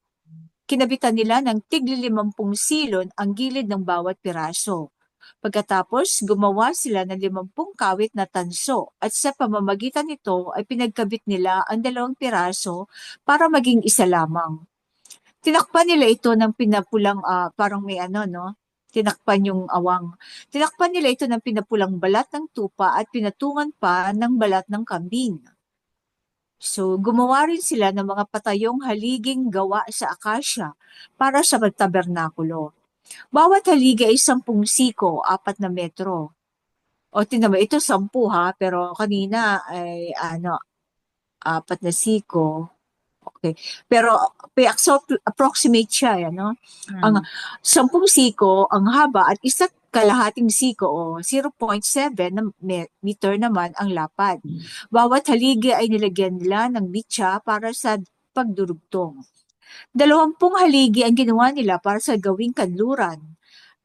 Kinabitan nila ng tigli-50 silon ang gilid ng bawat piraso. Pagkatapos, gumawa sila ng 50 kawit na tanso at sa pamamagitan nito ay pinagkabit nila ang 2 piraso para maging isa lamang. Tinakpan nila ito ng pinapulang, parang may no? Tinakpan yung awang. Tinakpan nila ito ng pinapulang balat ng tupa at pinatungan pa ng balat ng kambing. So, gumawa rin sila ng mga patayong haliging gawa sa akasya para sa tabernakulo. Bawat haligi ay 10 siko, 4 na metro. O, tinan mo, ito 10 pero kanina ay 4 na siko. Okay. Pero approximate siya, Ang 10 siko, ang haba at 1/2 siko o 0.7 na meter naman ang lapad. Bawat haligi ay nilagyan nila ng mitya para sa pagdurugtong. 20 haligi ang ginawa nila para sa gawing kanluran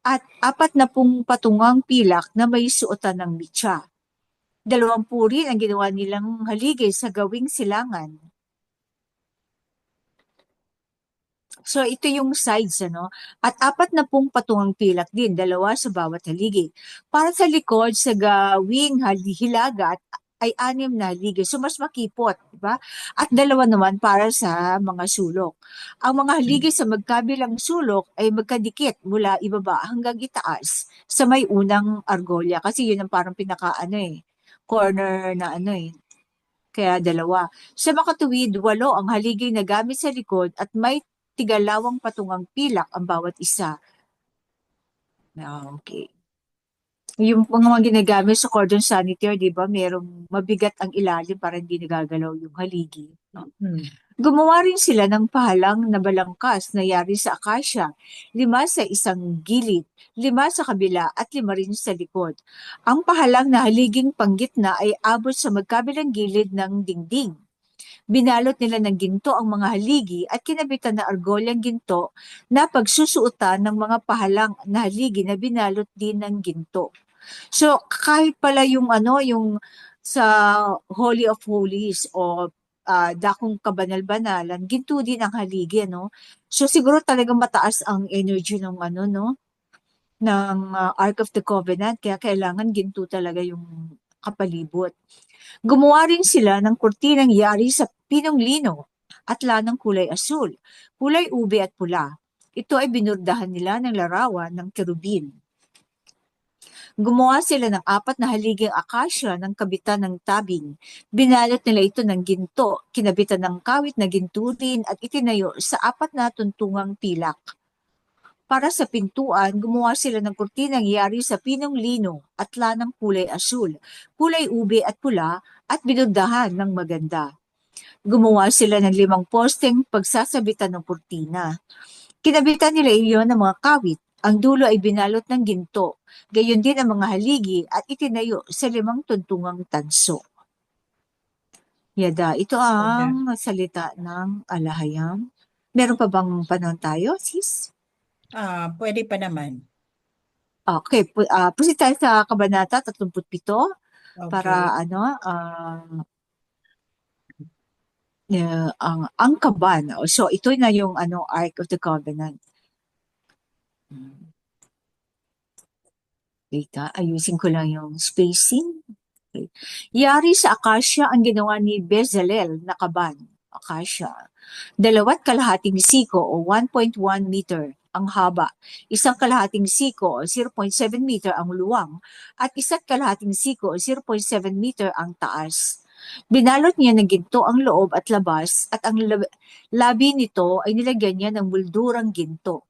at 40 patungang pilak na may suotan ng mitya. 20 rin ang ginawa nilang haligi sa gawing silangan. So ito yung sides, ano? At 40 patungang pilak din, 2 sa bawat haligi. Para sa likod, sa gawing hilaga ay 6 na haligi. So mas makipot, di ba? At 2 naman para sa mga sulok. Ang mga haligi sa magkabilang sulok ay magkadikit mula ibaba hanggang itaas sa may unang argolya. Kasi yun ang parang corner na kaya 2. Sa makatuwid, 8 ang haligi na gamit sa likod at may tigalawang patungang pilak ang bawat isa. Okay. Yung mga ginagamit sa cordon sanitaire, di ba, merong mabigat ang ilalim para hindi nagagalaw yung haligi. No? Gumawa rin sila ng pahalang na balangkas na yari sa akasya, 5 sa isang gilid, 5 sa kabila at 5 rin sa likod. Ang pahalang na haliging panggitna ay abot sa magkabilang gilid ng dingding. Binalot nila ng ginto ang mga haligi at kinabitan na argolyang ginto na pagsusuotan ng mga pahalang na haligi na binalot din ng ginto. So kahit pala yung yung sa Holy of Holies o dakong kabanal-banalan, ginto din ang haligi, no? So siguro talagang mataas ang energy ng ng Ark of the Covenant, kaya kailangan ginto talaga yung kapalibot. Gumawa rin sila ng kurtinang yari sa pinong lino at lanang kulay asul, kulay ube at pula. Ito ay binurdahan nila ng larawan ng kerubin. Gumawa sila ng 4 na haliging akasya ng kabitan ng tabing. Binalot nila ito ng ginto, kinabitan ng kawit na ginturin at itinayo sa 4 na tuntungang pilak. Para sa pintuan, gumawa sila ng kurtinang yari sa pinong lino at lanang kulay asul, kulay ube at pula at binurdahan ng maganda. Gumawa sila ng 5 posteng pagsasabitan ng kurtina. Kinabitan nila iyon ng mga kawit. Ang dulo ay binalot ng ginto. Gayon din ang mga haligi at itinayo sa 5 tuntungang tanso. Yada, ito ang salita ng alahayam. Meron pa bang panahon tayo, sis? Pwede pa naman. Okay, proceed tayo sa Kabanata 37 Okay. para ang kaban. So ito na yung Ark of the Covenant. Wait, ayusin ko lang yung spacing. Okay. Yari sa akasya ang ginawa ni Bezalel na kaban. Akasya. 2.5 siko o 1.1 meter ang haba, 1.5 siko o 0.7 meter ang luwang, at 1.5 siko o 0.7 meter ang taas. Binalot niya ng ginto ang loob at labas at ang labi nito ay nilagyan niya ng muldurang ginto.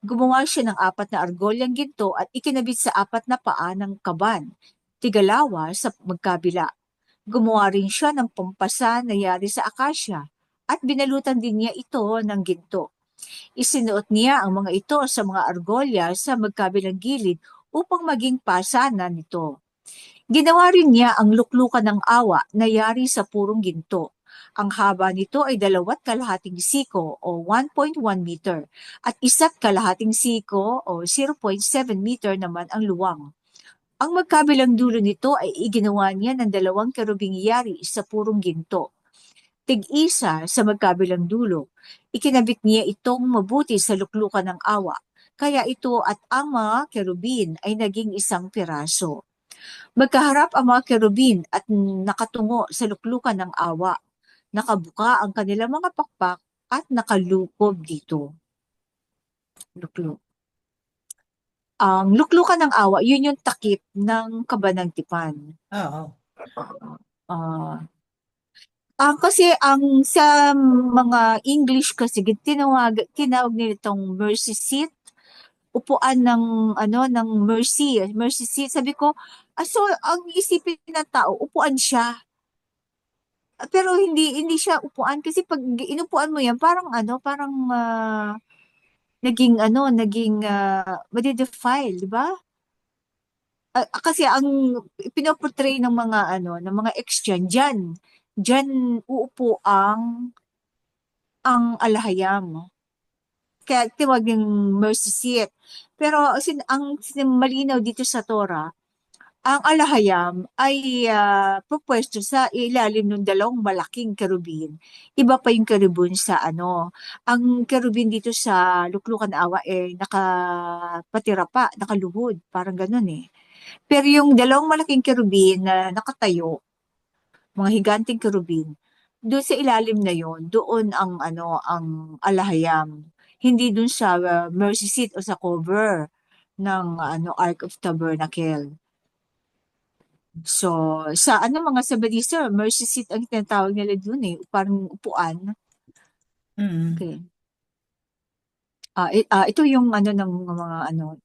Gumawa siya ng 4 na argolyang ginto at ikinabit sa 4 na paa ng kaban, tigalawa sa magkabila. Gumawa rin siya ng pampasa na yari sa akasya at binalutan din niya ito ng ginto. Isinuot niya ang mga ito sa mga argolya sa magkabilang gilid upang maging pasana nito. Ginawa rin niya ang luklukan ng awa na yari sa purong ginto. Ang haba nito ay 2.5 siko o 1.1 meter at 1.5 siko o 0.7 meter naman ang luwang. Ang magkabilang dulo nito ay iginawa niya ng 2 kerubing yari sa purong ginto. Tig-isa sa magkabilang dulo. Ikinabit niya itong mabuti sa luklukan ng awa. Kaya ito at ang mga kerubin ay naging isang piraso. Magkaharap ang mga kerubin at nakatungo sa luklukan ng awa. Nakabuka ang kanilang mga pakpak at nakalukob dito. Lukluk. Ang luklukan ng awa, yun yung takip ng kabanang tipan. Oo. Kasi ang sa mga English kasi tinawag nila itong mercy seat, upuan ng ng mercy seat. Sabi ko, so ang isipin ng tao, upuan siya. Pero hindi siya upuan kasi pag inupuan mo yan, parang naging madi-defile, di ba? Kasi ang pinoportray ng mga ng mga ex-Jan, diyan uupo ang alahayam. Kaya tinawag yung mercy seat. Pero ang malinaw dito sa Torah, Ang alahayam ay pupwesto sa ilalim ng dalawang malaking kerubin. Iba pa yung kerubin sa ano. Ang kerubin dito sa Luklukan ng Awa nakapatira pa, nakaluhod, parang ganun eh. Pero yung dalawang malaking kerubin na nakatayo, mga higanting kerubin, doon sa ilalim na yon, doon ang ano, ang alahayam. Hindi doon sa mercy seat o sa cover ng ano Ark of Tabernacle. So, sa ano mga Sabadista, mercy seat ang tinatawag nila doon eh, parang upuan. Mm. Okay. Ito yung ano ng mga ano,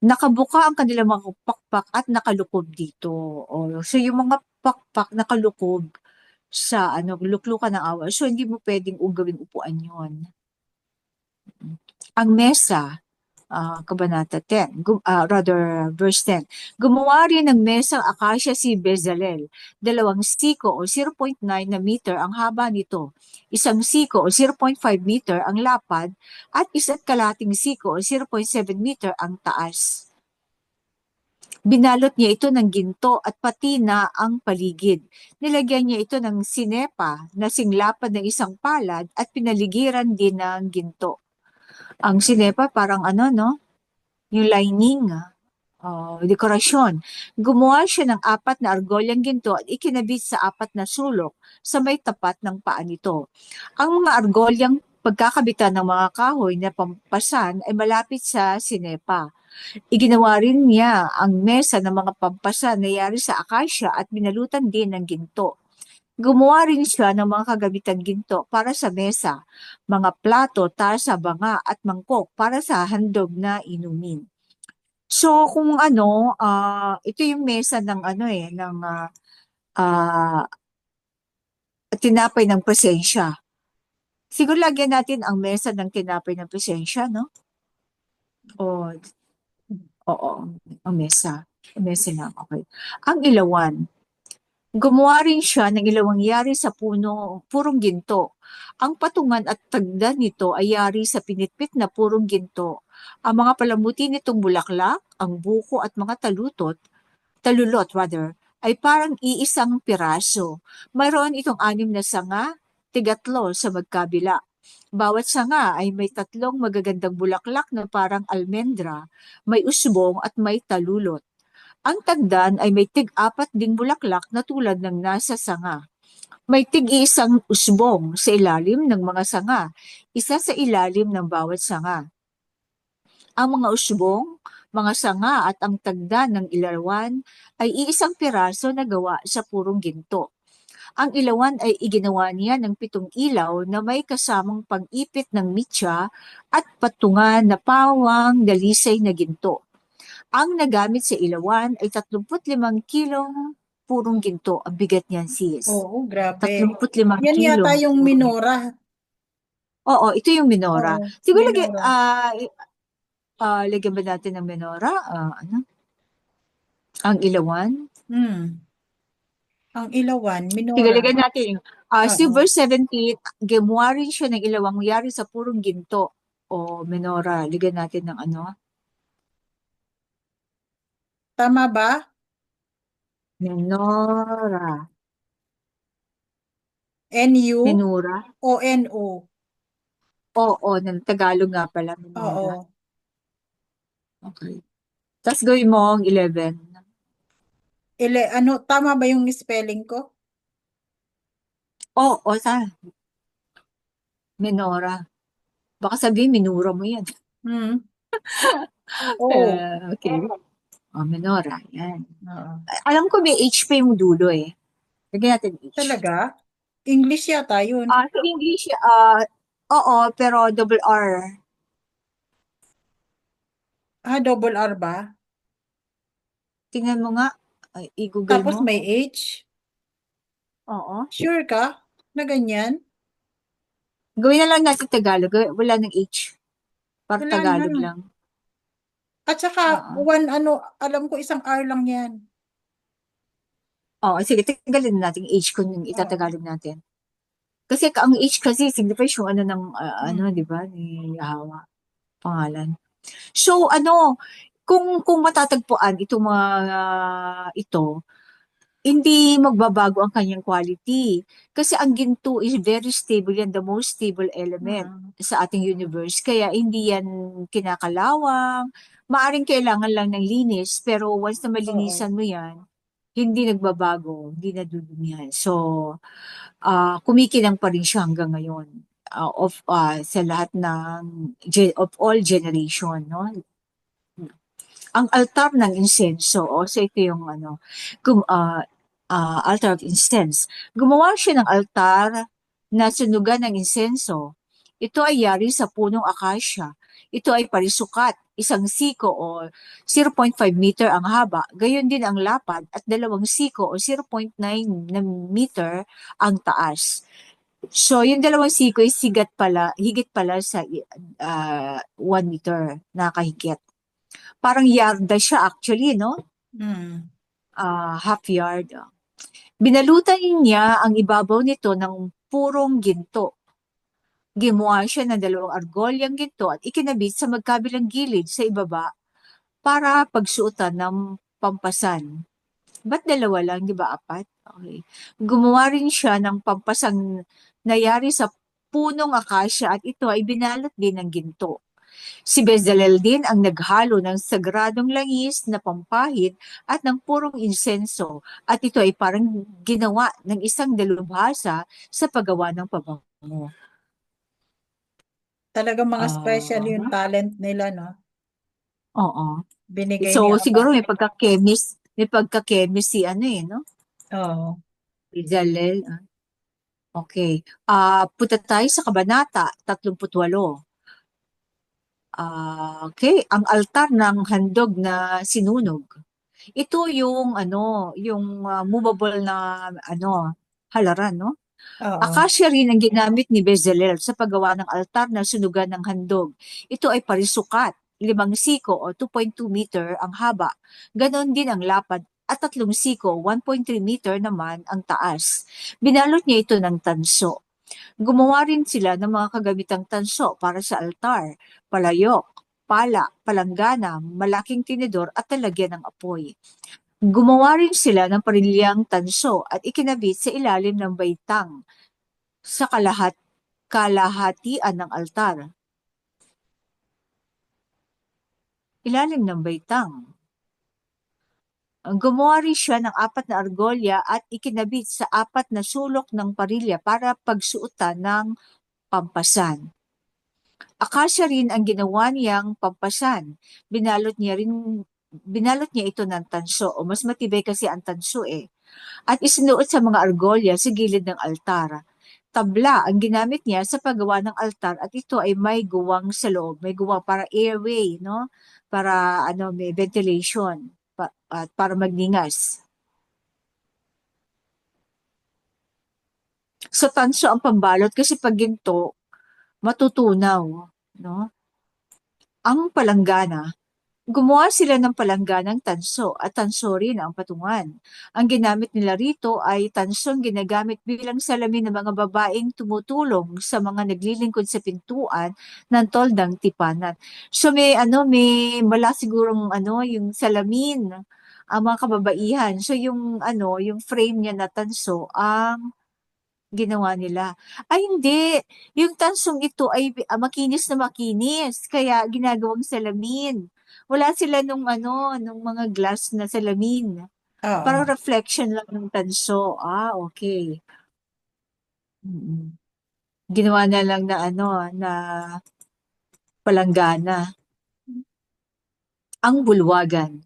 nakabuka ang kanilang mga pakpak at nakalukob dito. So, yung mga pakpak nakalukob sa ano, luklukan ng awa. So, hindi mo pwedeng gawing upuan yon. Ang mesa, Kabanata 10, verse 10. Gumawa rin ng mesang akasya si Bezalel. 2 siko o 0.9 na meter ang haba nito. 1 siko o 0.5 meter ang lapad at 1.25 siko o 0.7 meter ang taas. Binalot niya ito ng ginto at pati na ang paligid. Nilagyan niya ito ng sinepa na singlapad ng isang palad at pinaligiran din ng ginto. Ang sinepa parang ano, no? Yung lining, dekorasyon. Gumawa siya ng 4 na argolyang ginto at ikinabit sa 4 na sulok sa may tapat ng paa nito. Ang mga argolyang pagkakabitan ng mga kahoy na pampasan ay malapit sa sinepa. Iginawa rin niya ang mesa ng mga pampasan na yari sa akasya at binalutan din ng ginto. Gumawa rin siya ng mga kagamitang ginto para sa mesa, mga plato, tasa, banga at mangkok para sa handog na inumin. So kung ano, ito yung mesa ng ano ng tinapay ng presensya. Siguro lagyan natin ang mesa ng tinapay ng presensya, no? Oo, ang mesa. Ang mesa lang, okay. Ang ilawan. Gumawa rin siya ng ilawang yari sa purong ginto. Ang patungan at tagda nito ay yari sa pinitpit na purong ginto. Ang mga palamuti nitong bulaklak, ang buko at mga talulot ay parang iisang piraso. Mayroon itong 6 na sanga, tigatlo sa magkabila. Bawat sanga ay may 3 magagandang bulaklak na parang almendra, may usbong at may talulot. Ang tagdan ay may tig-4 ding bulaklak na tulad ng nasa sanga. May tig-isang usbong sa ilalim ng mga sanga, isa sa ilalim ng bawat sanga. Ang mga usbong, mga sanga at ang tagdan ng ilawan ay iisang piraso na gawa sa purong ginto. Ang ilawan ay iginawa niya ng 7 ilaw na may kasamang pag-ipit ng mitya at patungan na pawang dalisay na ginto. Ang nagamit sa ilawan ay 35 kilong purong ginto. Ang bigat niyan, sis. Oo, grabe. 35 Yan kilo. yata yung minora. Oo, ito yung minora. Oo, Siguro minora. lagyan ba natin ng minora? Ano? Ang ilawan? Ang ilawan, Sige, minora. lagyan natin. Si Oo. verse 17, gumawa rin siya ng ilawang yari sa purong ginto o minora. Lagyan natin ng ano? Tama ba? Minora. Minora? N-U-O-N-O. Oo, ng Tagalog nga pala, minora. Oo. Okay. Tapos gawin mo ang 11. Tama ba yung spelling ko? Oo, minora. Baka sabihin, minura mo yan. Oo. Okay. Minora. Yan. Oo. Alam ko may H pa yung dulo eh. Lagyan natin H. Talaga? English yata yun. Sa English, oo, pero double R. Double R ba? Tingnan mo nga. I-google Tapos mo. may H? Oo. Sure ka? Na ganyan? Gawin na lang natin Tagalog. Wala ng H. Para Wala Tagalog na. lang. At saka, alam ko isang R lang yan. Oo, sige, tagalin natin H kung yung itatagalog natin. Kasi ang H kasi signifies yung ano ng, di ba, ni Yahawa. Pangalan. So, kung matatagpuan itong mga ito, hindi magbabago ang kanyang quality. Kasi ang ginto is very stable yan, the most stable element sa ating universe. Kaya hindi yan kinakalawang. Maaring kailangan lang ng linis, pero once na Oo. malinisan mo yan, hindi nagbabago, hindi nadudumihan. So, kumikinang pa rin siya hanggang ngayon. Sa lahat of all generation, no? Ang altar ng insenso, so ito yung altar of incense. Gumawa siya ng altar na sunugan ng insenso. Ito ay yari sa punong akasya. Ito ay parisukat, isang siko o 0.5 meter ang haba, gayon din ang lapad at 2 siko o 0.9 na meter ang taas. So, yung 2 siko ay higit pala sa 1 meter na kahigit. Parang yarda siya actually, no? Mm. Half yard. Binalutan niya ang ibabaw nito ng purong ginto. Gimuha siya ng 2 argolyang ginto at ikinabit sa magkabilang gilid sa ibaba para pagsuotan ng pampasan. Ba't 2 lang, di ba 4? Okay. Gumawa rin siya ng pampasang nayari sa punong akasya at ito ay binalot din ng ginto. Si Bezalel din ang naghalo ng sagradong langis na pampahid at ng purong insenso at ito ay parang ginawa ng isang dalubhasa sa paggawa ng pabango. Talagang mga special Ah, yung talent nila, no? Oo. Binigay So ni Ama. siguro may pagka-chemist si ano no? Oo. Bezalel. Okay. Punta tayo sa Kabanata 38. Okay, ang altar ng handog na sinunog. Ito yung movable na halaran, no? Oo. Akasya rin ang ginamit ni Bezalel sa paggawa ng altar na sunugan ng handog. Ito ay parisukat, 5 siko o 2.2 meter ang haba. Ganon din ang lapad at 3 siko, 1.3 meter naman ang taas. Binalot niya ito ng tanso. Gumawa rin sila ng mga kagamitang tanso para sa altar, palayok, pala, palanggana, malaking tinidor at talagyan ng apoy. Gumawa rin sila ng parilyang tanso at ikinabit sa ilalim ng baitang sa kalahatian ng altar. Ilalim ng baitang. Gumawa rin siya ng 4 na argolya at ikinabit sa 4 na sulok ng parilya para pagsuotan ng pampasan. Akasya rin ang ginawa niyang pampasan. Binalot niya ito ng tanso o mas matibay kasi ang tanso at isinuot sa mga argolya sa gilid ng altar. Tabla ang ginamit niya sa paggawa ng altar at ito ay may guwang sa loob. May guwang para airway, no? Para may ventilation at para magningas. So tanso ang pambalot kasi pag ginto, matutunaw, no? Ang palanggana, gumawa sila ng palangganang tanso at tanso rin ang patungan. Ang ginamit nila rito ay tansong ginagamit bilang salamin ng mga babaeng tumutulong sa mga naglilingkod sa pintuan ng toldang tipanan. So may mala sigurong yung salamin ang mga kababaihan. So yung frame niya na tanso ang ginawa nila. Ay hindi, yung tansong ito ay makinis na makinis, kaya ginagawang salamin. Wala sila nung mga glass na salamin. Oo. Parang reflection lang ng tanso. Okay. Mm. Ginawa na lang na palanggana. Ang bulwagan.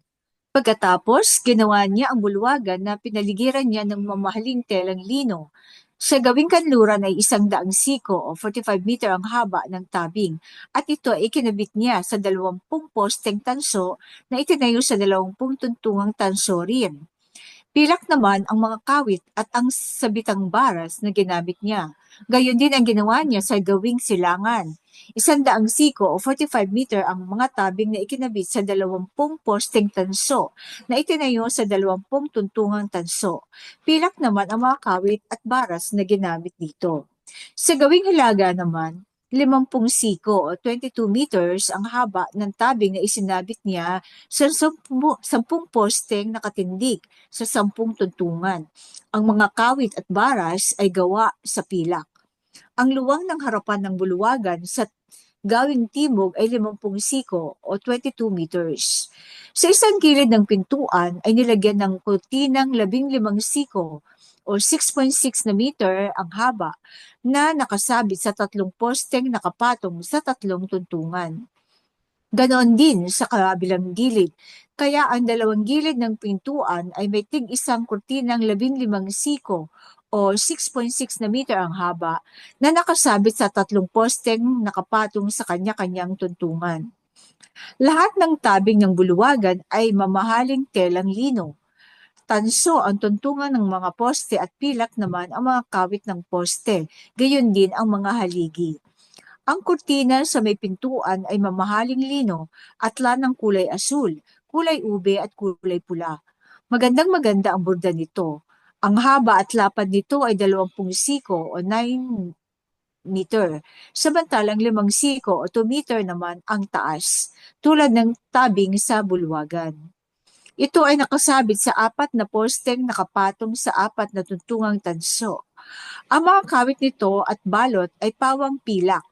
Pagkatapos, ginawa niya ang bulwagan na pinaligiran niya ng mamahaling telang lino. Sa gawing kanluran ay 100 siko o 45 meter ang haba ng tabing at ito ay kinabit niya sa 20 posteng tanso na itinayo sa 20 tuntungang tanso rin. Pilak naman ang mga kawit at ang sabitang baras na ginamit niya. Gayon din ang ginawa niya sa gawing silangan. 100 siko o 45 meter ang mga tabing na ikinabit sa 20 posteng tanso na itinayo sa 20 tuntungang tanso. Pilak naman ang mga kawit at baras na ginamit dito. Sa gawing hilaga naman, 50 siko o 22 meters ang haba ng tabing na isinabit niya sa 10 posteng nakatindig sa 10 tuntungan. Ang mga kawit at baras ay gawa sa pilak. Ang luwang ng harapan ng bulwagan sa gawing timog ay 50 siko o 22 meters. Sa isang gilid ng pintuan ay nilagyan ng kurtinang 15 siko o 6.6 na meter ang haba na nakasabit sa 3 posteng nakapatong sa 3 tuntungan. Ganon din sa kabilang gilid. Kaya ang dalawang gilid ng pintuan ay may tig-isang kurtinang 15 siko o 6.6 na meter ang haba na nakasabit sa 3 posteng nakapatong sa kanya-kanyang tuntungan. Lahat ng tabing ng bulwagan ay mamahaling telang lino. Tanso ang tuntungan ng mga poste at pilak naman ang mga kawit ng poste, gayon din ang mga haligi. Ang kurtina sa may pintuan ay mamahaling lino at lanang kulay asul, kulay ube at kulay pula. Magandang-maganda ang borda nito. Ang haba at lapad nito ay 20 siko o 9 meter, samantalang 5 siko o 2 meter naman ang taas, tulad ng tabing sa bulwagan. Ito ay nakasabit sa 4 na posteng nakapatong sa 4 na tuntungang tanso. Ang mga kawit nito at balot ay pawang pilak.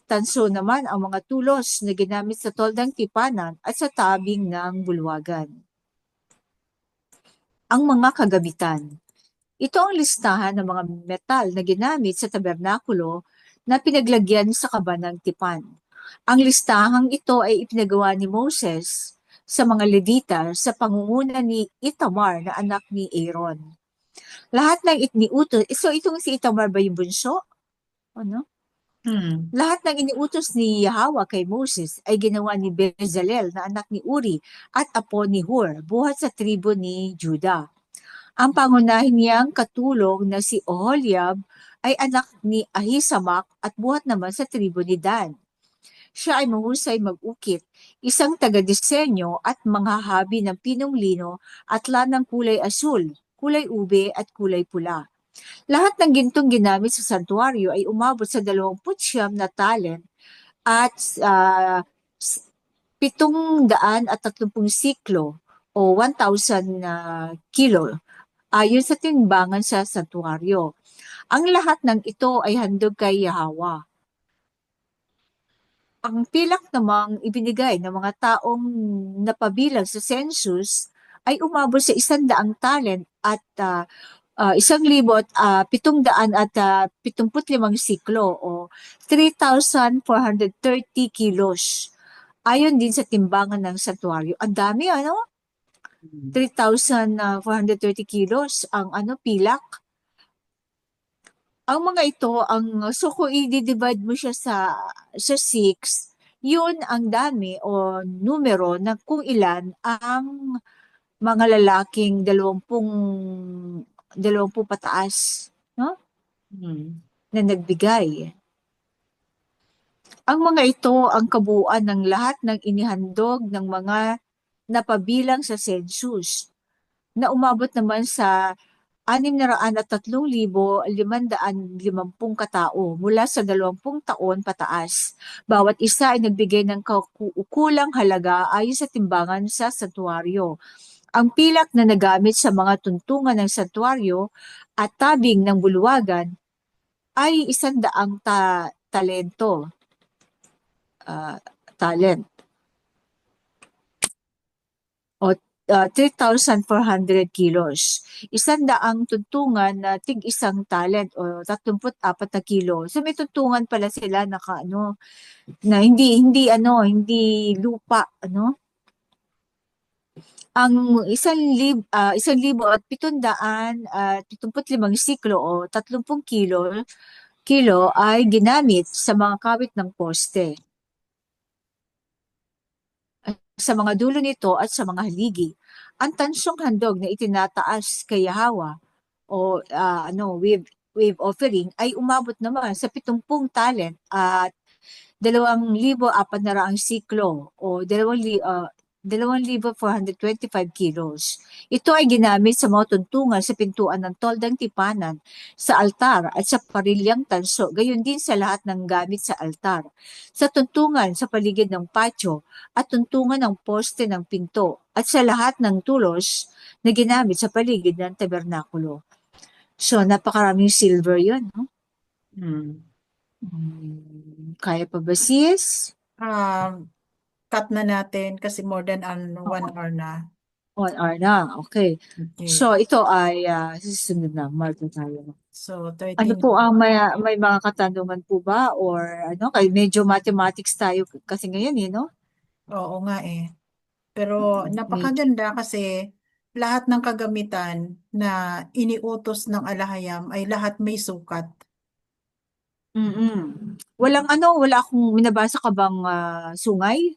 Tanso naman ang mga tulos na ginamit sa toldang tipanan at sa tabing ng bulwagan. Ang mga kagamitan. Ito ang listahan ng mga metal na ginamit sa tabernakulo na pinaglagyan sa kaba ng tipan. Ang listahang ito ay ipinagawa ni Moses sa mga Levita sa pangunguna ni Itamar na anak ni Aaron. Lahat ng iniutos, so itong si Itamar ba yung bunso? Ano? Lahat ng iniutos ni Yahweh kay Moses ay ginawa ni Bezalel na anak ni Uri at apo ni Hur, buhat sa tribo ni Judah. Ang pangunahin niyang katulong na si Oholiab ay anak ni Ahisamak at buhat naman sa tribo ni Dan. Siya ay mahusay mag-ukit, isang taga-disenyo at manghahabi ng pinong lino at lanang kulay asul, kulay ube at kulay pula. Lahat ng gintong ginamit sa santuario ay umabot sa 29 na talent at 730 siklo o 1,000 kilo ayon sa timbangan sa santuario. Ang lahat ng ito ay handog kay Yahweh. Ang pilak namang ibinigay ng mga taong napabilang sa census ay umabot sa 100 talent at 1,775 siklo o 3,430 kilos. Ayon din sa timbangan ng santuario. Ang dami, ano? 3,430 kilos ang pilak. Ang mga ito, so kung i-divide mo siya sa 6, yun ang dami o numero na kung ilan ang mga lalaking 20 pataas, no? Na nagbigay. Ang mga ito ang kabuuan ng lahat ng inihandog ng mga napabilang sa census na umabot naman sa 603,550 katao mula sa 20 taon pataas. Bawat isa ay nagbigay ng kukulang halaga ayon sa timbangan sa santuario. Ang pilak na nagamit sa mga tuntungan ng santuario at tabing ng bulwagan ay 100 talento. Talent. O 3,400 kilos. 100 tuntungan na tig-isang talent o 34 na kilo. So may tuntungan pala sila na hindi lupa, ano? Ang 1,775 siklo o 30 kilo ay ginamit sa mga kawit ng poste, sa mga dulo nito at sa mga haligi. Ang tansong handog na itinataas kay Yahweh o wave offering ay umabot naman sa 70 talent at 2,400 siklo o 2,425 kilos. Ito ay ginamit sa mga tuntungan sa pintuan ng toldang tipanan, sa altar at sa parilyang tanso, gayon din sa lahat ng gamit sa altar, sa tuntungan sa paligid ng patio at tuntungan ng poste ng pinto at sa lahat ng tulos na ginamit sa paligid ng tabernakulo. So, napakaraming silver yun, no? Hmm. Kaya pa ba, sis? Cut na natin kasi more than 1 Oo. hour na. 1 hour na. Okay. Okay. So, ito ay susunod na. Mark na tayo. So, Ano 13. po ang may mga katanungan po ba? Or ano? Kaya medyo mathematics tayo kasi ngayon, no? Oo nga eh. Pero May, napakaganda kasi lahat ng kagamitan na iniutos ng alahayam ay lahat may sukat. wala akong minabasa ka bang sungay?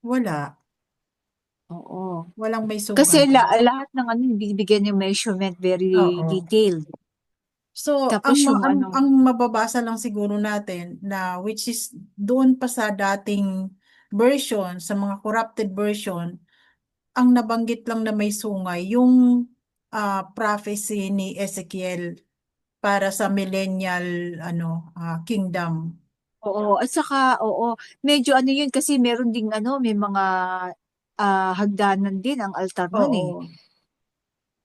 Wala. Oo. Walang may Kasi sugat. lahat ng ano, bibigyan yung measurement very Oo. detailed. So, Tapos yung ano, ang mababasa lang siguro natin na which is doon pa sa dating version, sa mga corrupted version, ang nabanggit lang na may sungay, yung prophecy ni Ezekiel para sa millennial kingdom. oo, at saka, oo, medyo ano yun kasi meron ding ano, may mga hagdanan din ang altar nun eh. Oo.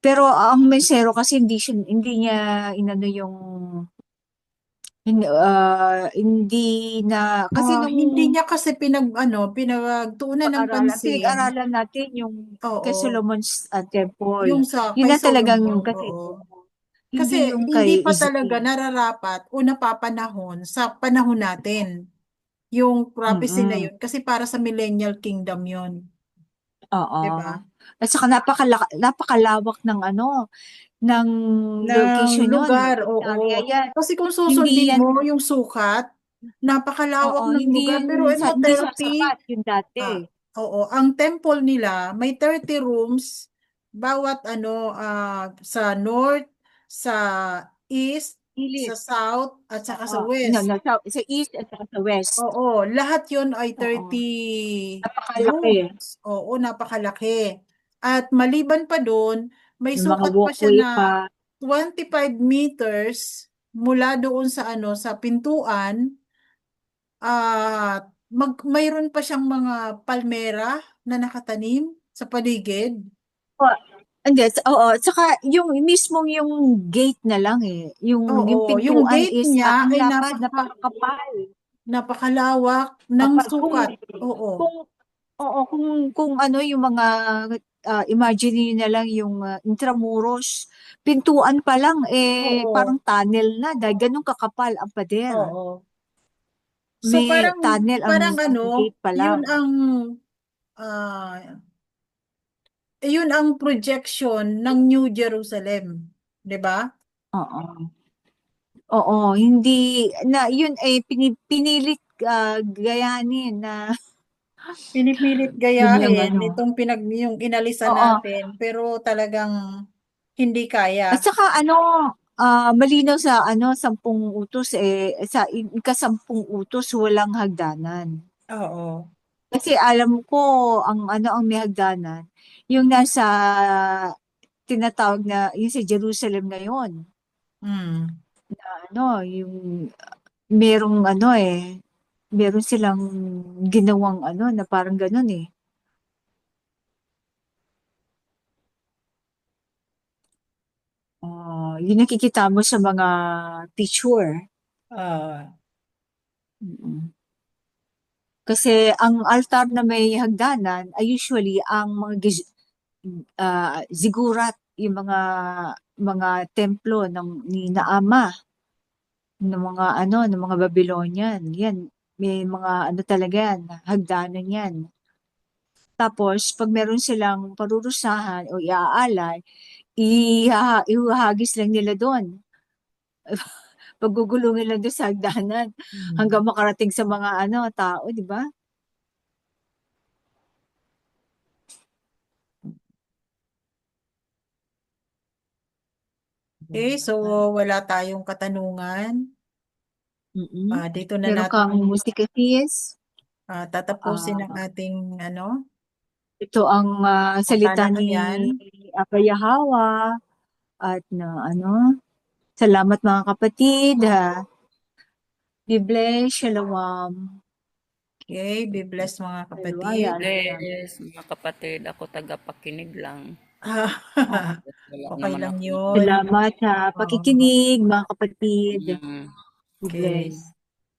Pero ang mesero kasi hindi niya inano yung hindi na kasi nung Hindi niya kasi pinagtuunan ng pansin. pinag-aralan natin yung kay Oo. Solomon's Temple. Yung sa Yun kay na talagang Solomon, kasi oo. hindi Kasi yung hindi kay pa talaga Ezekiel. nararapat o napapanahon sa panahon natin yung prophecy na Mm. yun kasi para sa millennial kingdom yun, Oo. 'di ba? At saka napakalawak ng ano, ng Ng location yon, ng lugar, area oo. yan. Kasi kung Hindi susundin yan, mo yung sukat, napakalawak oo, ng hindi lugar yan, pero ano hindi 30 sasapat yung dati. oo, ang temple nila may 30 rooms bawat sa north, sa east, sa Pilit. south at saka Oo. sa No, west. no, sa east at saka sa west. Oo, lahat 'yon ay Oo. 30 Napakalaki. rooms. Oo, napakalaki. At maliban pa doon, may May mga sukat pa siya walkway na pa. 25 meters mula doon sa pintuan at mayroon pa siyang mga palmera na nakatanim sa paligid. Oh, hindi, oo. Tsaka yung mismong yung gate na lang eh. Yung Oo, yung pintuan gate is niya ang ay lapad, napakakapal. napakalawak ng Kapag sukat. Oo. kung oo, kung ano yung mga imagine niyo na lang yung intramuros, pintuan pa lang eh Oo. parang tunnel na dahil ganun kakapal ang pader. Oo. So May parang tunnel parang ang gate pa lang. ah yun ang projection ng New Jerusalem, 'di ba? Oo. Oo, hindi na yun ay pinilit gayanin na Pinipilit biglang gayahin ano. itong yung inalisan Oo. natin pero talagang hindi At kaya. saka ano, malinaw sa ano, 10 utos sa ika-10 utos walang hagdanan. Oo. Kasi alam ko ang may hagdanan, yung nasa tinatawag na yung sa Jerusalem ngayon. Mm. Ano, yung merong ano meron silang ginawang ano na parang ganun eh. Yung nakikita mo sa mga picture. Ah, Mm. Kasi ang altar na may hagdanan ay usually ang mga zigurat, yung mga templo ni Naama ng mga ano ng mga Babylonian. Yan, may mga ano talaga yan, hagdanan yan. Tapos pag meron silang parurusahan o iaalay, ihahagis lang nila doon. Paggugulungin lang doon sa hagdanan mm. hanggang makarating sa mga ano tao, di ba? Okay, so wala tayong katanungan. Mm-mm. Dito na Meron natin kang musika, sis? tatapusin ang Ah, ating Ito ang salita Paano ni yan? Yahawa at salamat mga kapatid. Be blessed. Shalom. Okay, be blessed mga kapatid. Hallelujah. Bless, mga kapatid. Ako tagapakinig lang. Wala Okay naman lang ako. yun. Salamat sa Oo. pakikinig mga kapatid. Mm, Be Okay. blessed.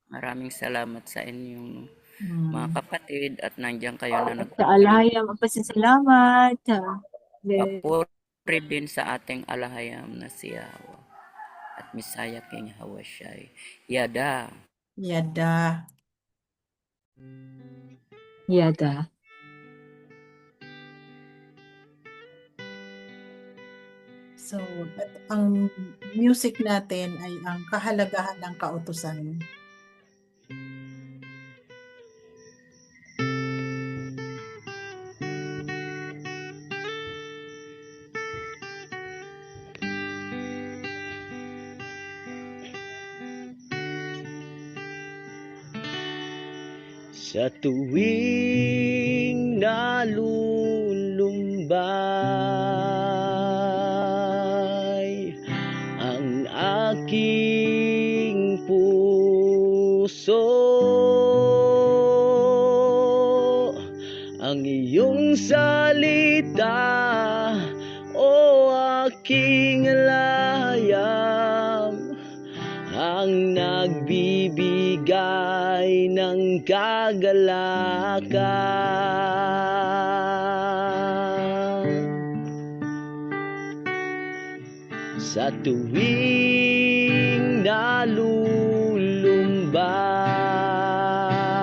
Maraming salamat sa inyong mga Mm. kapatid at nandiyan kayo na Sa alahayam ang pasasalamat. Bless. Papuri din sa ating alahayam na si Yahweh at Misaya King Hawashai. Yada. Yada. Yada. So, at ang music natin ay ang kahalagahan ng kautusan. Sa tuwing nalulumbay ang aking puso, ang iyong salita, o aking layam, ang nagbibigay ng kagalakan. Sa tuwing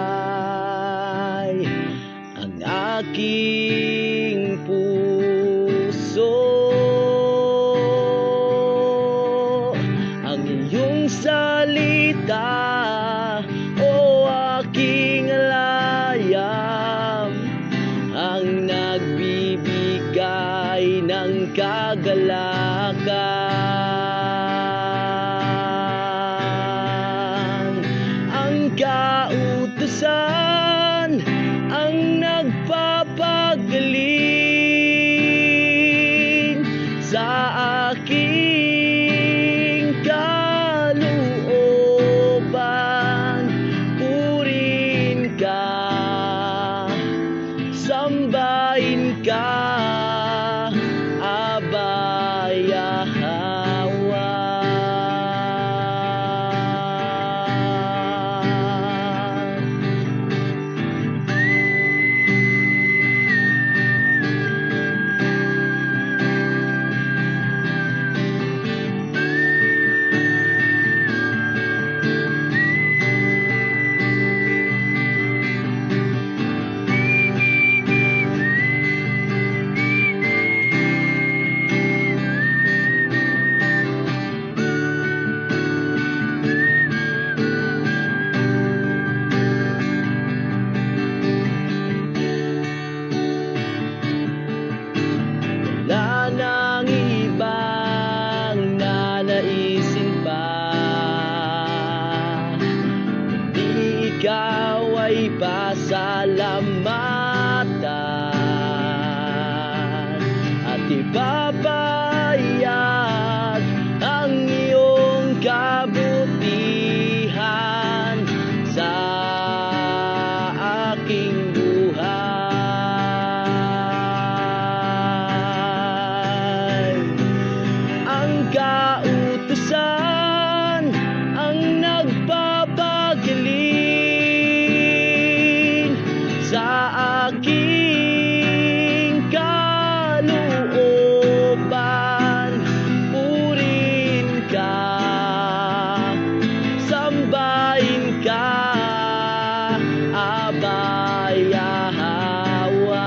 nalulumbay ang aking puso, ang iyong salita, o aking layam, ang nagbibigay ng kagalakan. Ang kautusan ang nagpapagaling sa aking kalooban. Purihin ka, sambahin ka, Aba Yahweh. Wala nang ibang nanaisin pa, kundi ikaw ay pasalamatan at ipapahayag ang iyong kabutihan sa aking buhay. Ang kautusan ang nagpapagaling sa aking kalooban. Purihin ka, sambahin ka, Aba Yahweh.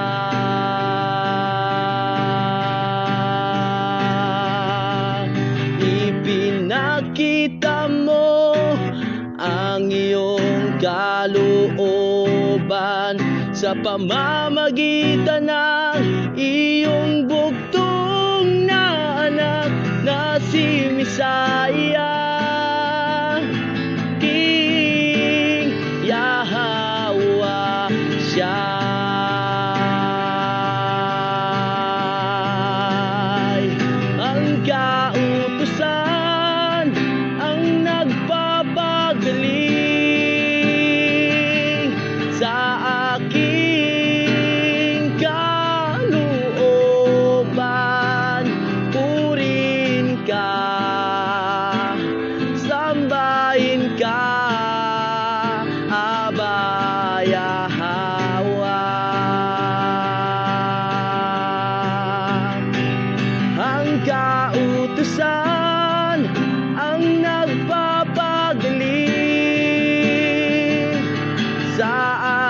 Ipinakita mo ang iyong kalooban sa pamamagitan ng iyong bugtong na anak na si Misaya, King Yahweh siya.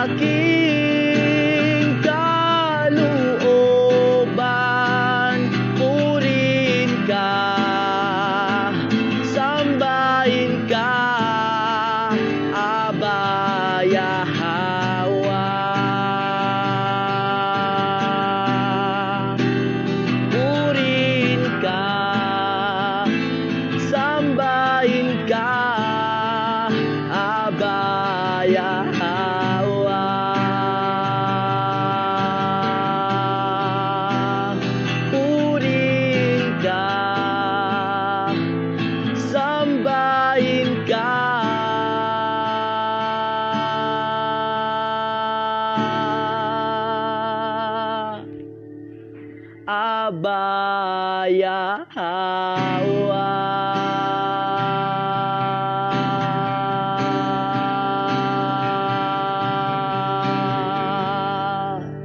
aking kalooban. Purihin ka, sambahin ka, Aba Yahweh. Purihin ka, sambahin ka, Aba Yahweh. Purihin ka, sambahin ka, Aba Yahweh.